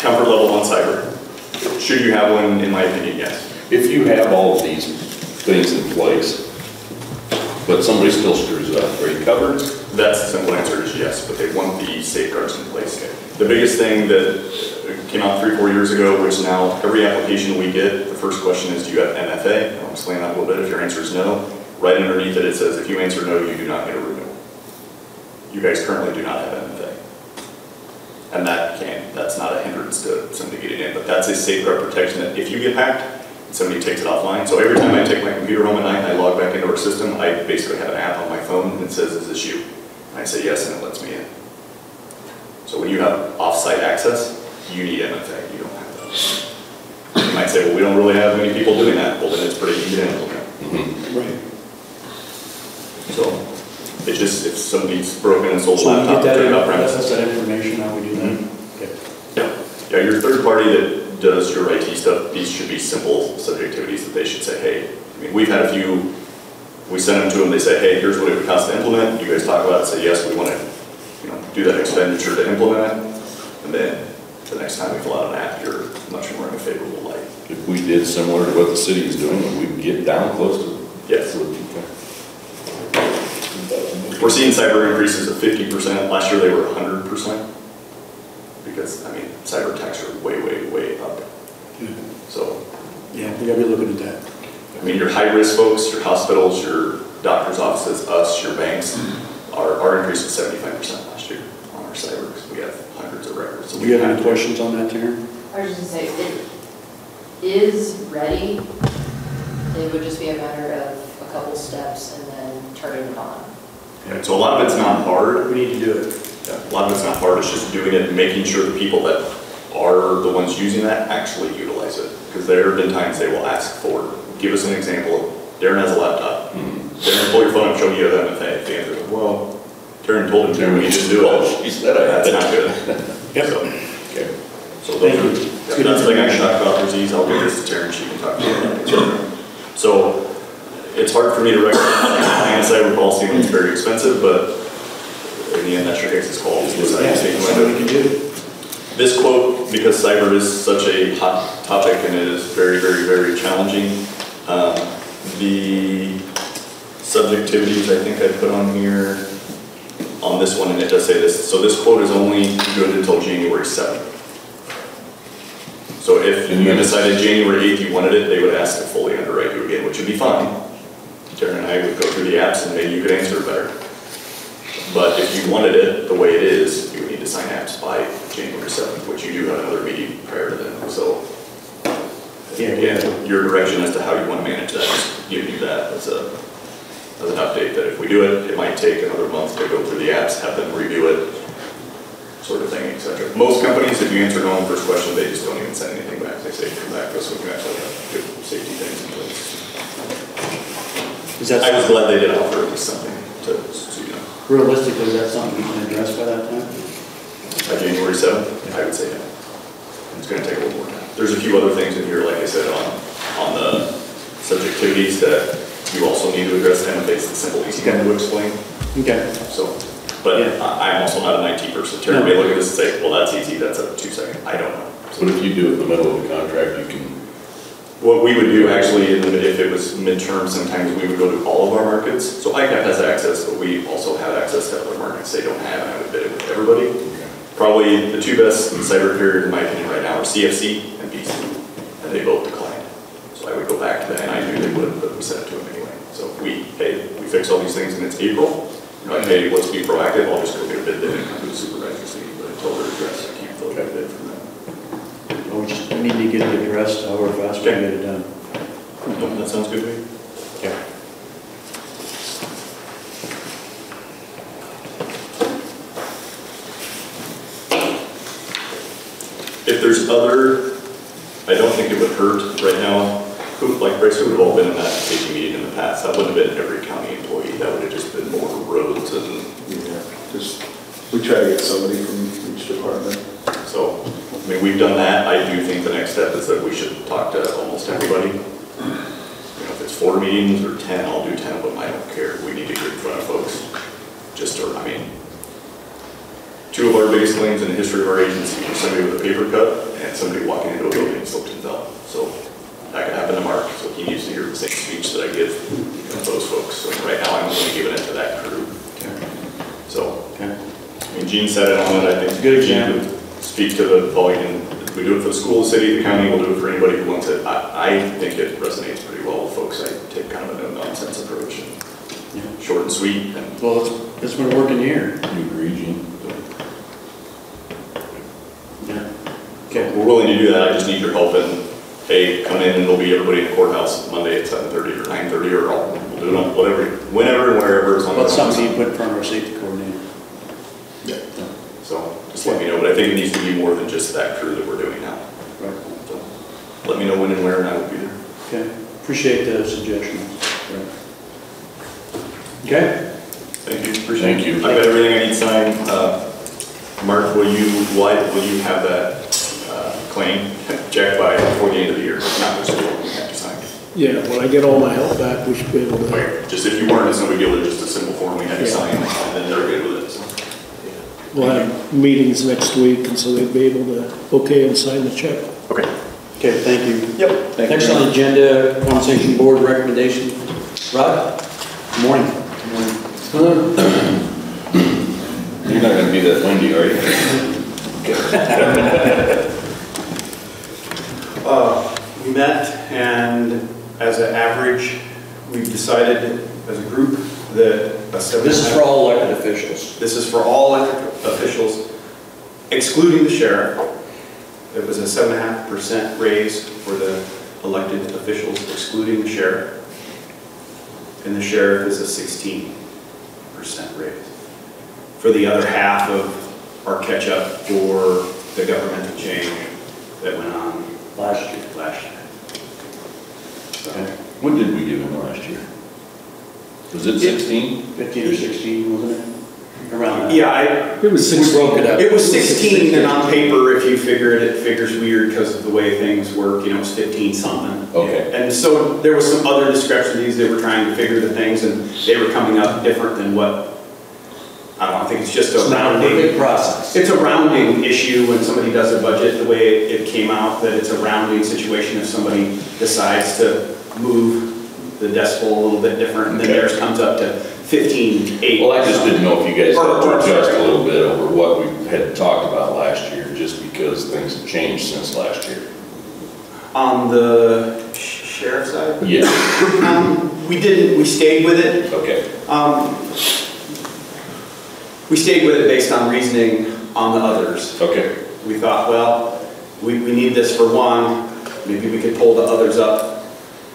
Comfort level on cyber. Should you have one? In my opinion, yes. If you have all of these things in place, but somebody still screws up, are you covered? That's the simple answer is yes, but they want the safeguards in place. The biggest thing that came out 3 or 4 years ago, which now every application we get, the first question is, do you have MFA? I'll explain that a little bit. If your answer is no, right underneath it, it says, if you answer no, you do not get a renewal. You guys currently do not have MFA. And that's not a hindrance to somebody getting in, but that's a safeguard protection that if you get hacked, somebody takes it offline. So every time I take my computer home at night and I log back into our system, I basically have an app on my phone and it says, is this you? And I say yes, and it lets me in. So when you have off-site access, you need MFA, you don't have that. You might say, well, we don't really have many people doing that. Well, then it's pretty easy to implement. Mm-hmm. Right. So it's just, if somebody's broken and sold a So we laptop, get turn it that, off premise. that's that information, how we do that? Yeah, your third party that does your IT stuff, these should be simple subjectivities that they should say, hey, I mean, we've had a few, we send them to them, they say, hey, here's what it would cost to implement. You guys talk about it, say, yes, we want to do that expenditure to implement it. And then the next time we fill out an app, you're much more in a favorable light. If we did similar to what the city is doing, we'd get down close to it. Yes. We're seeing cyber increases of 50%. Last year they were 100%. Because, I mean, cyber attacks are way, way, way up. So, yeah, we gotta be looking at that. I mean, your high-risk folks, your hospitals, your doctor's offices, us, your banks, our increase was 75% last year on our cyber, because we have hundreds of records. So Do you have any questions on that, Taryn? I was just going to say, it is ready. It would just be a matter of a couple steps and then turning it on. Yeah, so a lot of it's not hard. We need to do it. Yeah, a lot of it's not hard, it's just doing it and making sure the people that are the ones using that actually utilize it. Because there have been times they will ask for, give us an example, Darren has a laptop. Darren, pull your phone up, show me you have MFA. The answer is, well, Darren told him to, we just do it. He said I had That's not good. Yep. So, Okay. so those are, that's the thing I can talk about for Z's. I'll give this to Taryn, she can talk about it. So it's hard for me to recommend a cyber policy when it's very expensive, but in the end, that's your guys' call. Yeah, we can do. This quote, because cyber is such a hot topic and it is very, very, very challenging. The subjectivities I think I put on here on this one, and it does say this. So this quote is only good until January 7th. So if you decided January 8th you wanted it, they would ask to fully underwrite you again, which would be fine. Darren and I would go through the apps and maybe you could answer it better. But if you wanted it the way it is, you would need to sign apps by January 7th, which you do have another meeting prior to then. So again, your direction as to how you want to manage that, just giving you that as an update, that if we do it, it might take another month to go through the apps, have them review it, sort of thing, etc. Most companies, if you answer no on the first question, they just don't even send anything back. They say, come back to us, we can actually have good safety things in place. I was glad they did offer at least something to you know. Realistically, is that something we can address by that time? By January 7th, I would say yeah. It's going to take a little more time. There's a few other things in here, like I said, on the subjectivities that you also need to address, and it's the simple, easy kind to explain. Okay. So, but yeah. I'm also not an IT person. Terry may look at this and say, well, that's easy, that's a 2 second. I don't know. But if you do it in the middle of the contract, you can What we would do actually, if it was midterm, sometimes we would go to all of our markets. So ICAP has access, but we also have access to other markets they don't have, and I would bid it with everybody. Probably the two best cyber carriers, in my opinion, right now are CFC and BC, and they both declined. So I would go back to that, and I knew they would, but we sent it to them anyway. So we fix all these things, and it's April. You're like, hey, let's be proactive. I'll just go get a bid then and come to the supervisor's meeting. But until they're addressed, I can't fill a bid from them. We just need to get it addressed, however fast we get it done. That sounds good to me. Okay. If there's other, I don't think it would hurt right now. Like Bryce, who would have all been in that safety meeting in the past, that wouldn't have been every county employee. That would have just been more roads and. Yeah, just, we try to get somebody from each department. So, I mean, we've done that. I do think the next step is that we should talk to almost everybody. You know, if it's 4 meetings or 10, I'll do 10 of them. I don't care. We need to get in front of folks. Just to, I mean, 2 of our biggest claims in the history of our agency were somebody with a paper cut and somebody walking into a building and slipped and fell. So that could happen to Mark. So he needs to hear the same speech that I give those folks. So right now I'm only giving it to that crew. Okay. So, Okay. I mean, Gene said it on it. I think Good Gene example. would speak to the volume. We do it for the school, the city, the county. We'll do it for anybody who wants it. I think it resonates pretty well with folks. I take kind of a no-nonsense approach. And short and sweet. And Well, it's been working here. You agree, Gene? Yeah. Okay. we're willing to do that. I just need your help. And hey, come in and there'll be everybody in the courthouse Monday at 7:30 or 9:30 or we'll do it on whatever, whenever and wherever is on. What's something you put in front of our safety coordinator? Yeah. So just let me know. But I think it needs to be more than just that crew that we're doing now. Right. So let me know when and where, and I will be there. Okay. Appreciate the suggestions. Right. Okay. Thank you. Appreciate Thank it. you. I've got everything I need signed. Mark, will you have that claim checked by before the end of the year? Not this year, we have to sign. Yeah, when I get all my help back, we should be able to. Okay. Just if you weren't, it's no big deal. It's just a simple form we had to sign, and then they're good with it. So. We'll have meetings next week, and so they'll be able to okay and sign the check. Okay. Okay, thank you. Yep. Next on the agenda, compensation board recommendation. Rod? Good morning. Good morning. You're not gonna be that windy, are you? We met, and as an average, we've decided as a group that This is for all elected officials. This is for all elected officials, excluding the sheriff. It was a 7.5% raise for the elected officials, excluding the sheriff. And the sheriff is a 16% raise. For the other half of our catch-up for the governmental change that went on Last year. So, What did we give him last year? Was it 16? 15 or 16, wasn't it? Around that. yeah, It was We 16. broke it up. it was 16, and on paper, if you figure it, it figures weird because of the way things work, you know, it's 15 something. Okay. And so there was some other discrepancies. They were trying to figure the things, and they were coming up different than what, I don't know, I think it's just a It's not a big rounding. process. It's a rounding issue when somebody does a budget, the way it came out, that it's a rounding situation if somebody decides to move the decibel a little bit different, and then Okay. theirs comes up to 15.8. Well, I just didn't know if you guys had to Or- adjust a little bit over what we had talked about last year, just because things have changed since last year. On the sheriff's side? Yeah. We stayed with it. Okay. We stayed with it based on reasoning on the others. Okay. We thought, well, we need this for one, maybe we could pull the others up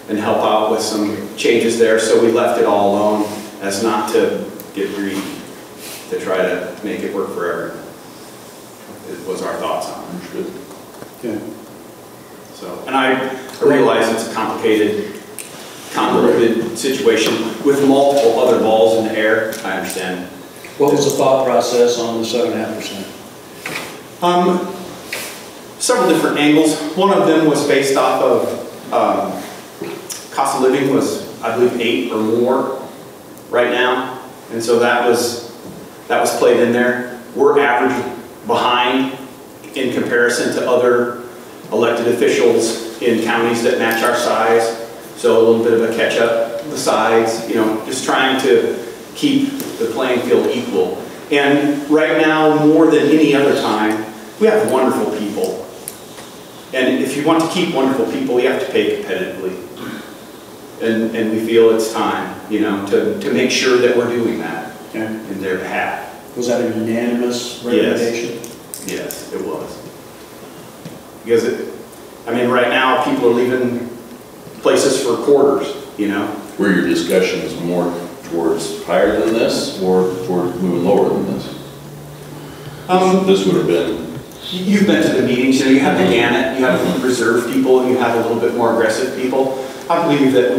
and help out with some changes there, so we left it all alone as not to get greedy, to try to make it work for everyone. It was our thoughts on it. Good. Okay. So, and I realize it's a complicated, convoluted situation with multiple other balls in the air, I understand. What was the thought process on the 7.5%? Several different angles. One of them was based off of cost of living was, I believe, 8 or more right now, and so that was played in there. We're average behind in comparison to other elected officials in counties that match our size. So a little bit of a catch up besides, just trying to keep the playing field equal. And right now, more than any other time, we have wonderful people. And if you want to keep wonderful people, you have to pay competitively. And we feel it's time, to make sure that we're doing that in their behalf. Was that a unanimous recommendation? Yes, it was. Because right now, people are leaving places for quarters, Were your discussions more towards higher than this or towards moving lower than this? This would have been... You've been to the meetings, you have the gamut, you have the reserve people, you have a little bit more aggressive people. I believe that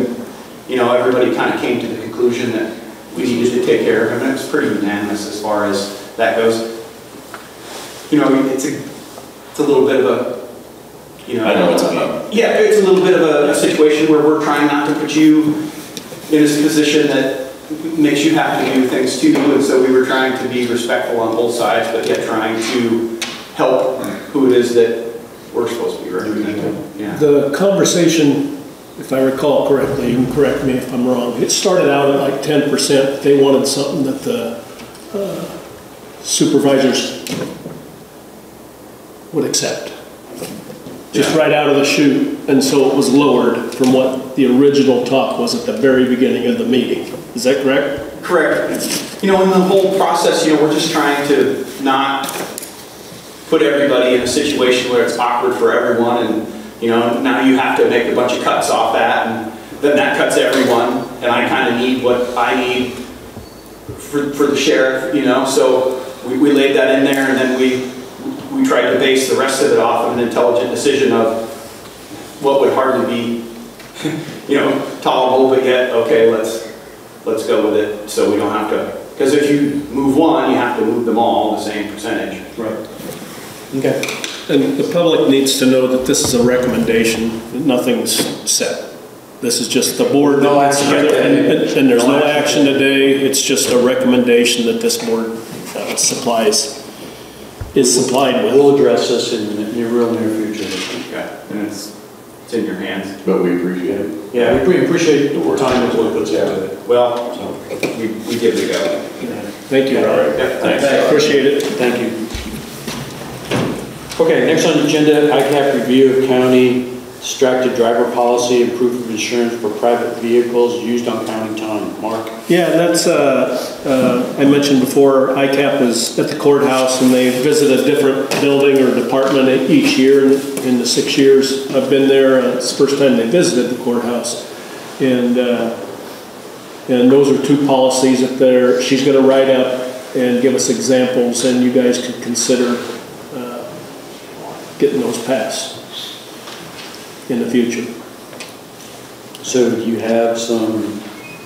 everybody kind of came to the conclusion that we needed to take care of him, and it was pretty unanimous as far as that goes. It's a little bit of a, I know it's not. Yeah, it's a little bit of a situation where we're trying not to put you in this position that makes you have to do things too, and so we were trying to be respectful on both sides, but yet trying to help who it is that we're supposed to be representing. Yeah. The conversation, if I recall correctly, you can correct me if I'm wrong, it started out at like 10%. They wanted something that the supervisors would accept. Just right out of the chute. And so it was lowered from what the original talk was at the very beginning of the meeting. Is that correct? Correct. In the whole process, we're just trying to not put everybody in a situation where it's awkward for everyone, and now you have to make a bunch of cuts off that, and then that cuts everyone, and I kind of need what I need for the sheriff, so we laid that in there, and then we tried to base the rest of it off of an intelligent decision of what would hardly be tolerable, but yet okay, let's go with it, so we don't have to, because if you move one, you have to move them all the same percentage. Right. Okay. And the public needs to know that this is a recommendation, that nothing's set. This is just the board. No action today. And there's no action today. It's just a recommendation that this board is supplied with. We'll address this in the real near future. Okay, and it's in your hands. But we appreciate it. Yeah, we appreciate the time that we put into it. Well, we give it a go. Thank you, Robert. Yeah, thanks. Appreciate it. Thank you. Okay, next on the agenda, ICAP review of county distracted driver policy and proof of insurance for private vehicles used on county time. Mark? Yeah, and that's, I mentioned before, ICAP was at the courthouse and they visit a different building or department each year. In the 6 years I've been there, it's the first time they visited the courthouse. And those are two policies that she's going to write up and give us examples, and you guys could consider getting those passed in the future. So do you have some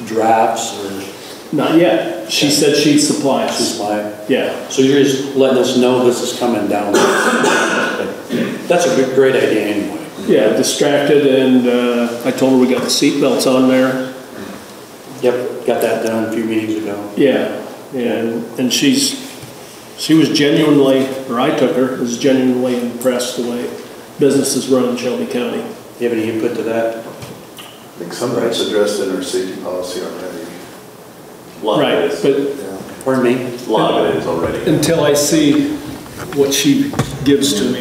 drafts or? Not yet. She said she'd supply us. Supply? Yeah. So you're just letting us know this is coming down. That's a great idea anyway. Yeah, distracted, and I told her we got the seat belts on there. Yep, got that done a few meetings ago. Yeah, and she was genuinely, or I took her, was genuinely impressed the way business is run in Shelby County. Do you have any input to that? I think some of it's addressed in our safety policy already. Right, but Pardon me? A lot of it is already. until I see what she gives to me,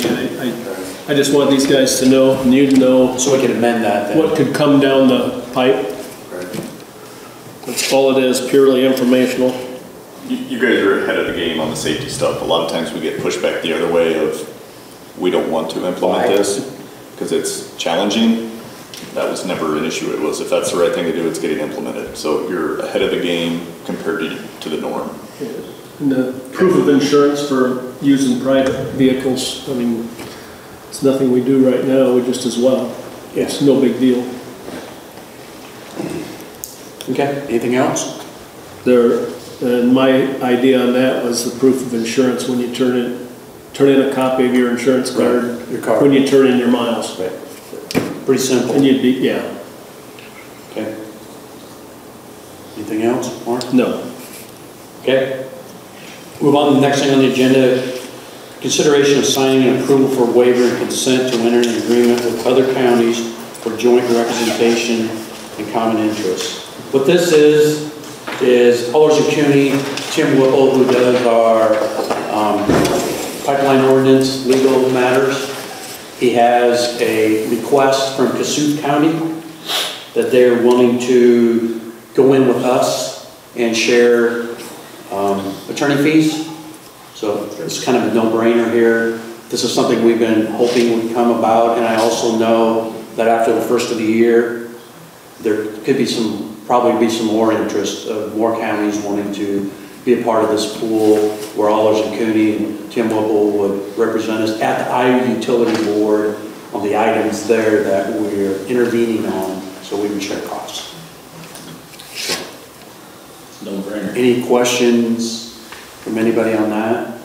I just want these guys to know, and you to know, So we can amend that then. what could come down the pipe. That's all it is, purely informational. You guys are ahead of the game on the safety stuff. A lot of times we get pushback the other way of, we don't want to implement this because it's challenging. That was never an issue. It was, if that's the right thing to do, it's getting implemented. So you're ahead of the game compared to the norm. And the proof of insurance for using private vehicles, I mean, it's nothing we do right now, we just as well. It's no big deal. Okay, anything else? And my idea on that was the proof of insurance when you turn in a copy of your insurance card, Right, your card. when you turn in your miles. Right. Pretty simple. And you'd be, yeah. Okay. Anything else, Mark? No. Okay. Move on to the next thing on the agenda. Consideration of signing an approval for waiver and consent to enter an agreement with other counties for joint representation and common interests. What this is Allers and Cooney, Tim Whipple, who does our pipeline ordinance legal matters. He has a request from Cassuth County that they're willing to go in with us and share attorney fees. So it's kind of a no-brainer here. This is something we've been hoping would come about, and I also know that after the first of the year, there could be probably be some more interest of more counties wanting to be a part of this pool where Allers and Cooney and Tim Whipple would represent us at the IU Utility Board on the items there that we're intervening on, so we would share costs. No-brainer. Any questions from anybody on that?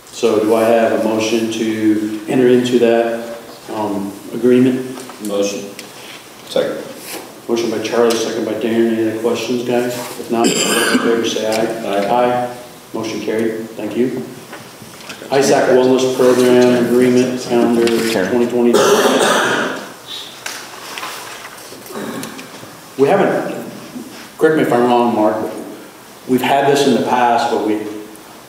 So do I have a motion to enter into that agreement? Motion. Second. Motion by Charlie, second by Darren. Any other questions, guys? If not, all those in favor say aye. Aye. Motion carried. Thank you. ISAC Wellness Program Agreement, calendar 2020. We haven't, correct me if I'm wrong, Mark, but we've had this in the past, but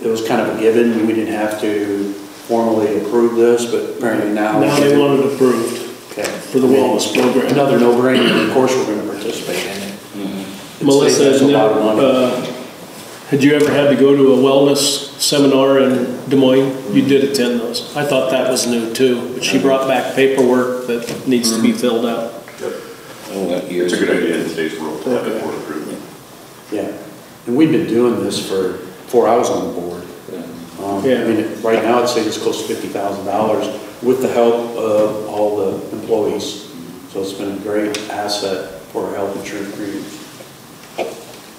it was kind of a given. We didn't have to formally approve this, but apparently now. Now they want it approved. Okay. For the wellness program. Another no-brainer, of course we're going to participate in it. Melissa, It's a lot of money. had you ever had to go to a wellness seminar in Des Moines? You did attend those. I thought that was new too, but she brought back paperwork that needs to be filled out. It's a good idea in today's world to have it for improvement. Yeah, and we've been doing this for 4 hours on the board. Yeah. I mean, right now I'd say it's close to $50,000 with the help of all the employees. So it's been a great asset for our health insurance premiums.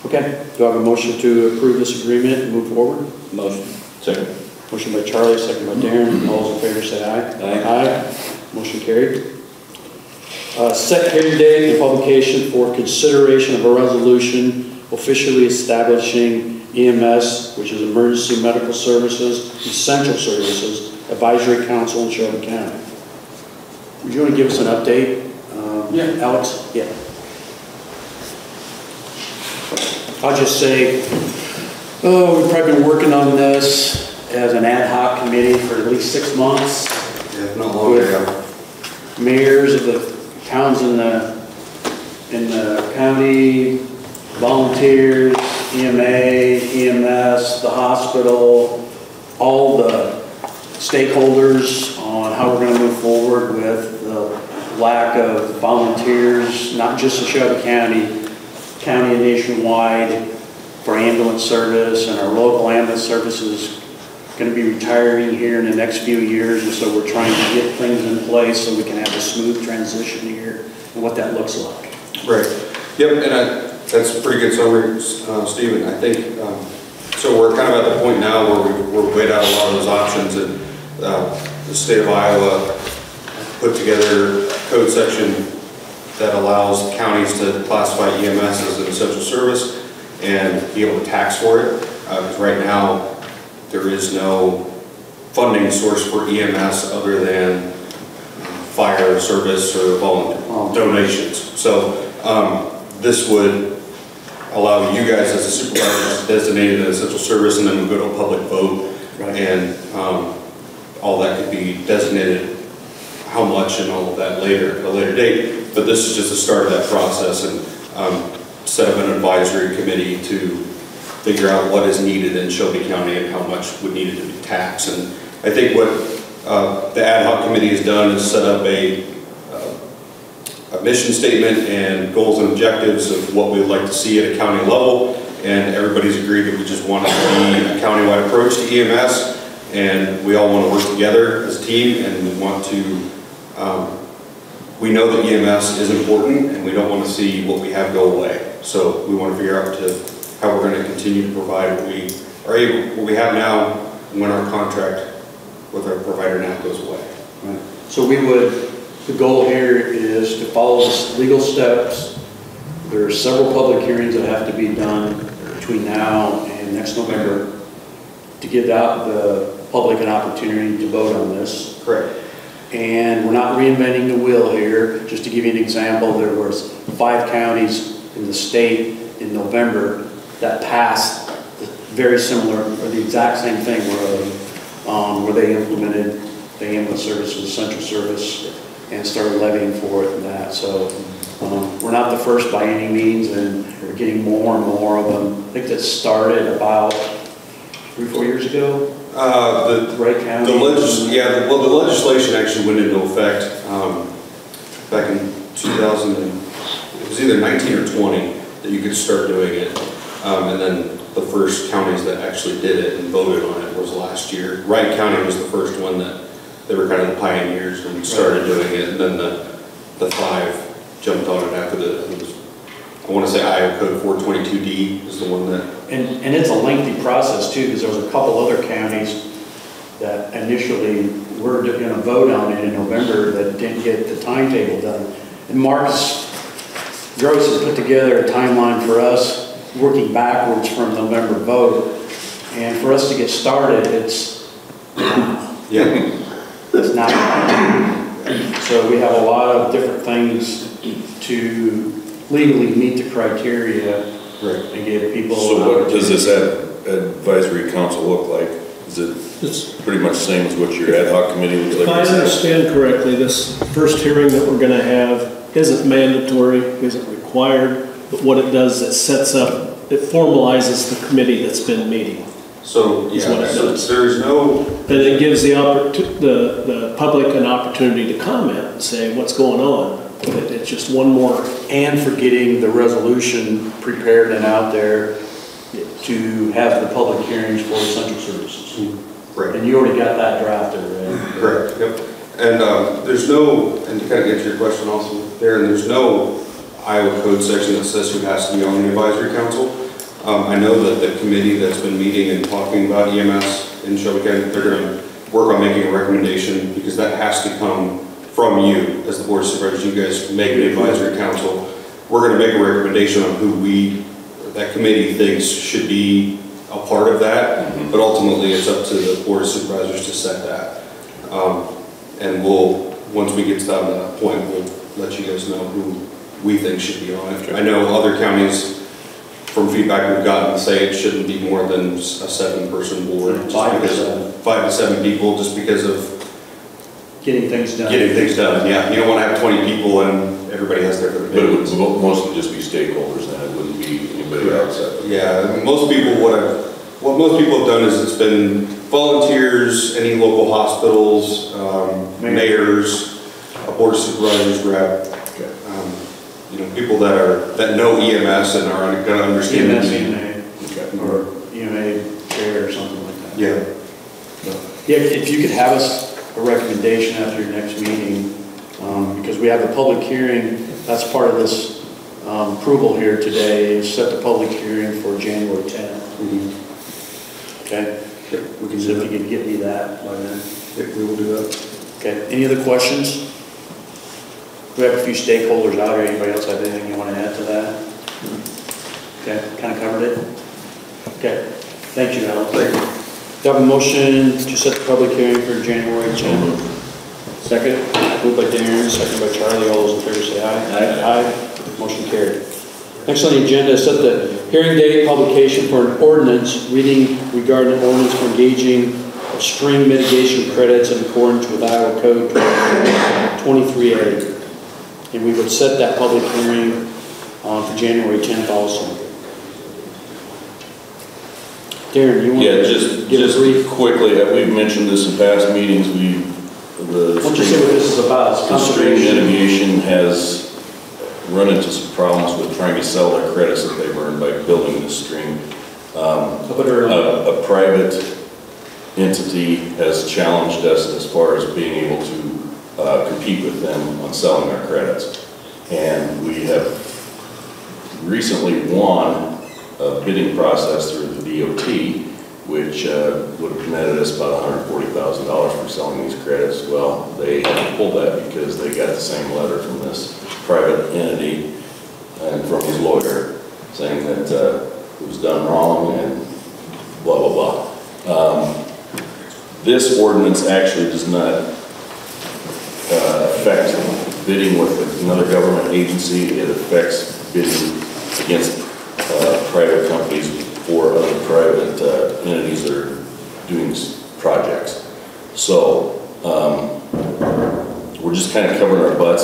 Okay, do I have a motion to approve this agreement and move forward? Motion. Second. Motion by Charlie, second by Darren. All those in favor say aye. Aye. Motion carried. Set hearing date and publication for consideration of a resolution officially establishing EMS, which is Emergency Medical Services, Essential Services Advisory Council in Shelby County. Would you want to give us an update? Yeah. Alex? Yeah. I'll just say, we've probably been working on this as an ad hoc committee for at least 6 months. If not longer, yeah. Mayors of the towns in the county, volunteers, EMA, EMS, the hospital, all the stakeholders on how we're going to move forward with the lack of volunteers, not just in Shelby County and nationwide for ambulance service, and our local ambulance service is going to be retiring here in the next few years, and so we're trying to get things in place so we can have a smooth transition here and what that looks like. Right. Yep, and that's a pretty good summary, Stephen. I think, so we're kind of at the point now where we're weighed out a lot of those options, and the state of Iowa put together a code section that allows counties to classify EMS as an essential service and be able to tax for it. Because right now, there is no funding source for EMS other than fire service or donations. So this would allow you guys as a supervisor to designate it as an essential service, and then we go to a public vote, right. And all that could be designated, how much and all of that later, at a later date. But this is just the start of that process, and set up an advisory committee to figure out what is needed in Shelby County and how much would need it to be taxed. And I think what the ad hoc committee has done is set up a mission statement and goals and objectives of what we would like to see at a county level, and everybody's agreed that we just want it to be a countywide approach to EMS, and we all want to work together as a team, and we want to we know that EMS is important, and we don't want to see what we have go away. So we want to figure out how we're going to continue to provide what we are able, what we have now, when our contract with our provider now goes away. Right. So the goal here is to follow the legal steps. There are several public hearings that have to be done between now and next November. to give out the public an opportunity to vote on this. Correct. And we're not reinventing the wheel here. Just to give you an example, there was 5 counties in the state in November that passed very similar, or the exact same thing, where they implemented the ambulance services, central service, and started levying for it and that. So we're not the first by any means, and we're getting more and more of them. I think that started about 3-4 years ago. The County. the legislation actually went into effect back in 2000. It was either 19 or 20 that you could start doing it, and then the first counties that actually did it and voted on it was last year. Wright County was the first one that they were kind of the pioneers and started doing it, and then the 5 jumped on it after I want to say Iowa Code 422D is the one that. And it's a lengthy process too, because there was a couple other counties that initially were going to vote on it in November that didn't get the timetable done. And Marcus Gross has put together a timeline for us, working backwards from November vote. And for us to get started, it's it's not. So we have a lot of different things to legally meet the criteria and give people. So what does this advisory council look like? Is it pretty much the same as what your ad hoc committee looks like? If I understand correctly, this first hearing that we're going to have isn't mandatory, isn't required, but what it does, it sets up, it formalizes the committee that's been meeting. So, Is what it does. there's no. And it gives the public an opportunity to comment and say what's going on. It's just one more. And for getting the resolution prepared and out there to have the public hearings for central services. Right. And you already got that drafted, right? Correct, yep. And there's no, and to kind of get to your question also, there's no Iowa code section that says who has to be on the advisory council. I know that the committee that's been meeting and talking about EMS in Shelby County, they're going to work on making a recommendation, because that has to come from you as the board of supervisors. You guys make an advisory council. We're going to make a recommendation on who that committee thinks should be a part of that, but ultimately it's up to the board of supervisors to set that. And once we get to that point, we'll let you guys know who we think should be on it. I know other counties, from feedback we've gotten, say it shouldn't be more than a 7-person board. 5 to 7 people, just because of getting things done. Yeah, you don't want to have 20 people and everybody has their opinions. But it would mostly just be stakeholders, then it wouldn't be anybody outside. Yeah, most people, what most people have done is it's been volunteers, any local hospitals, mayors, a board of supervisors rep, people that know EMS and are going to understand EMS, EMA. or EMA chair or something like that. Yeah. Yeah, if you could have us a recommendation after your next meeting, because we have a public hearing, that's part of this approval here today, is set the public hearing for January 10th. Okay? Yep, we can So do if that. you could get me that by then. Yep, we will do that. Okay, any other questions? We have a few stakeholders out here. Anybody else have anything you want to add to that? Okay, kind of covered it? Okay, thank you, Alan. Thank you. Do you have a motion to set the public hearing for January 10th? Second? Moved by Darren, second by Charlie. All those in favor say aye. Aye. Motion carried. Next on the agenda is set the hearing date, publication for an ordinance, reading regarding an ordinance for engaging of string mitigation credits in accordance with Iowa Code 23A. And we would set that public hearing for January 10th also. Darren, you want to give a brief? Quickly, we've mentioned this in past meetings. Why don't you say what this is about? It's The stream conservation. mitigation has run into some problems with trying to sell their credits that they've earned by building this stream. A private entity has challenged us as far as being able to compete with them on selling our credits. And we have recently won a bidding process through the DOT, which would have netted us about $140,000 for selling these credits. Well, they had to pull that because they got the same letter from this private entity and from his lawyer saying that it was done wrong and blah, blah, blah. This ordinance actually does not affect bidding with another government agency. It affects bidding against private companies or other private entities that are doing projects. So we're just kind of covering our butts.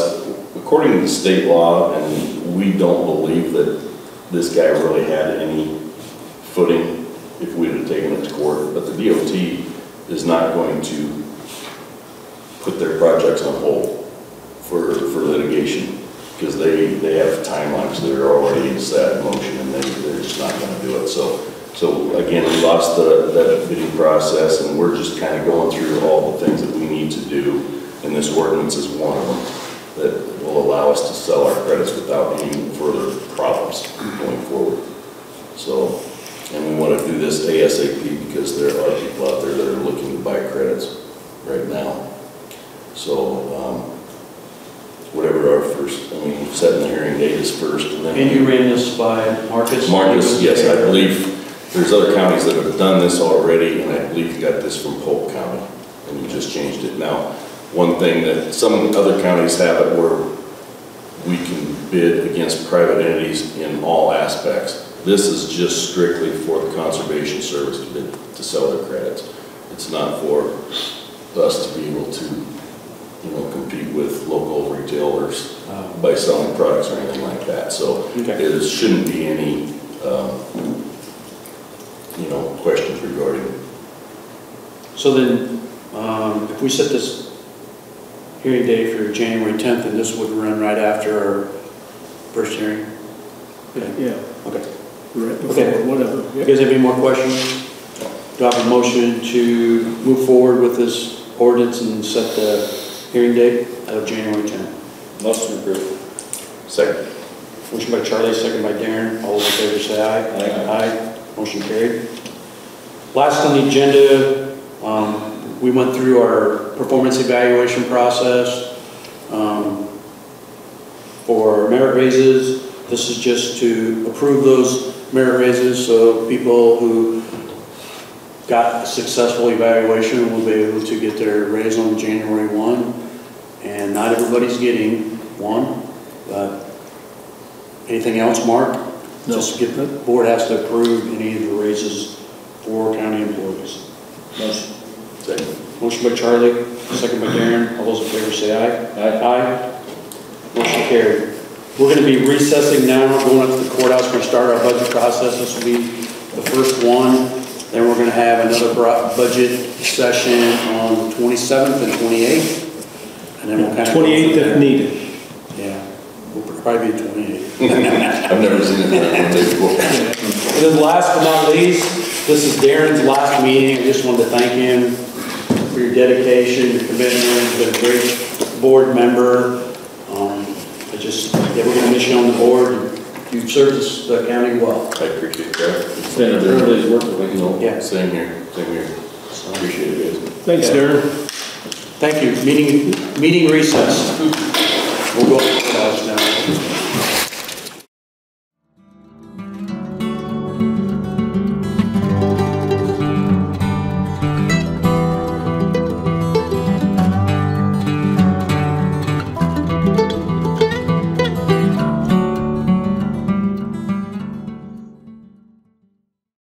According to the state law, and we don't believe that this guy really had any footing if we had taken it to court, but the DOT is not going to put their projects on hold for litigation, because they have timelines that are already set in motion, and they're just not going to do it. So again, we lost that bidding process, and we're just kind of going through all the things that we need to do, and this ordinance is one of them that will allow us to sell our credits without any further problems going forward. So, and we want to do this ASAP because there are people out there that are looking to buy credits right now. So, whatever our first, setting the hearing date is first, and then. And you ran this by Marcus? Marcus, yes, I believe there's other counties that have done this already, and I believe you got this from Polk County, and you just changed it. Now, one thing that some other counties have it where we can bid against private entities in all aspects. This is just strictly for the Conservation Service to bid to sell their credits. It's not for us to be able to, compete with local retailers by selling products or anything like that. So there shouldn't be any, questions regarding it. So then, if we set this hearing date for January 10th, and this would run right after our first hearing? Yeah. Okay. Right before, Okay. whatever. You guys have any more questions? Do I have a motion to move forward with this ordinance and set the hearing date of January 10th? Motion approved. Second. Motion by Charlie, second by Darren. All those in favor say aye. Aye. Motion carried. Last on the agenda, we went through our performance evaluation process for merit raises. This is just to approve those merit raises, so people who got a successful evaluation will be able to get their raise on January 1. And not everybody's getting one, but anything else, Mark? No. Just get, the board has to approve any of the raises for county employees. Motion. Second. Motion by Charlie, second by Darren. All those in favor say aye. Aye. Motion carried. We're going to be recessing now, going up to the courthouse. We're going to start our budget process. This will be the first one. Then we're going to have another budget session on the 27th and 28th. And then we'll kind of 28th if needed. Yeah, we'll probably be 28th. I've never seen it one day before. And then last but not least, this is Darren's last meeting. I just wanted to thank him for your dedication, your commitment. You've been a great board member. We're going to miss you on the board. You've served the county well. I appreciate that. It's been a privilege working with you. Yeah. Same here. So appreciate it, guys. Thanks, Darren. Thank you. Meeting recessed. We'll go to the courthouse now.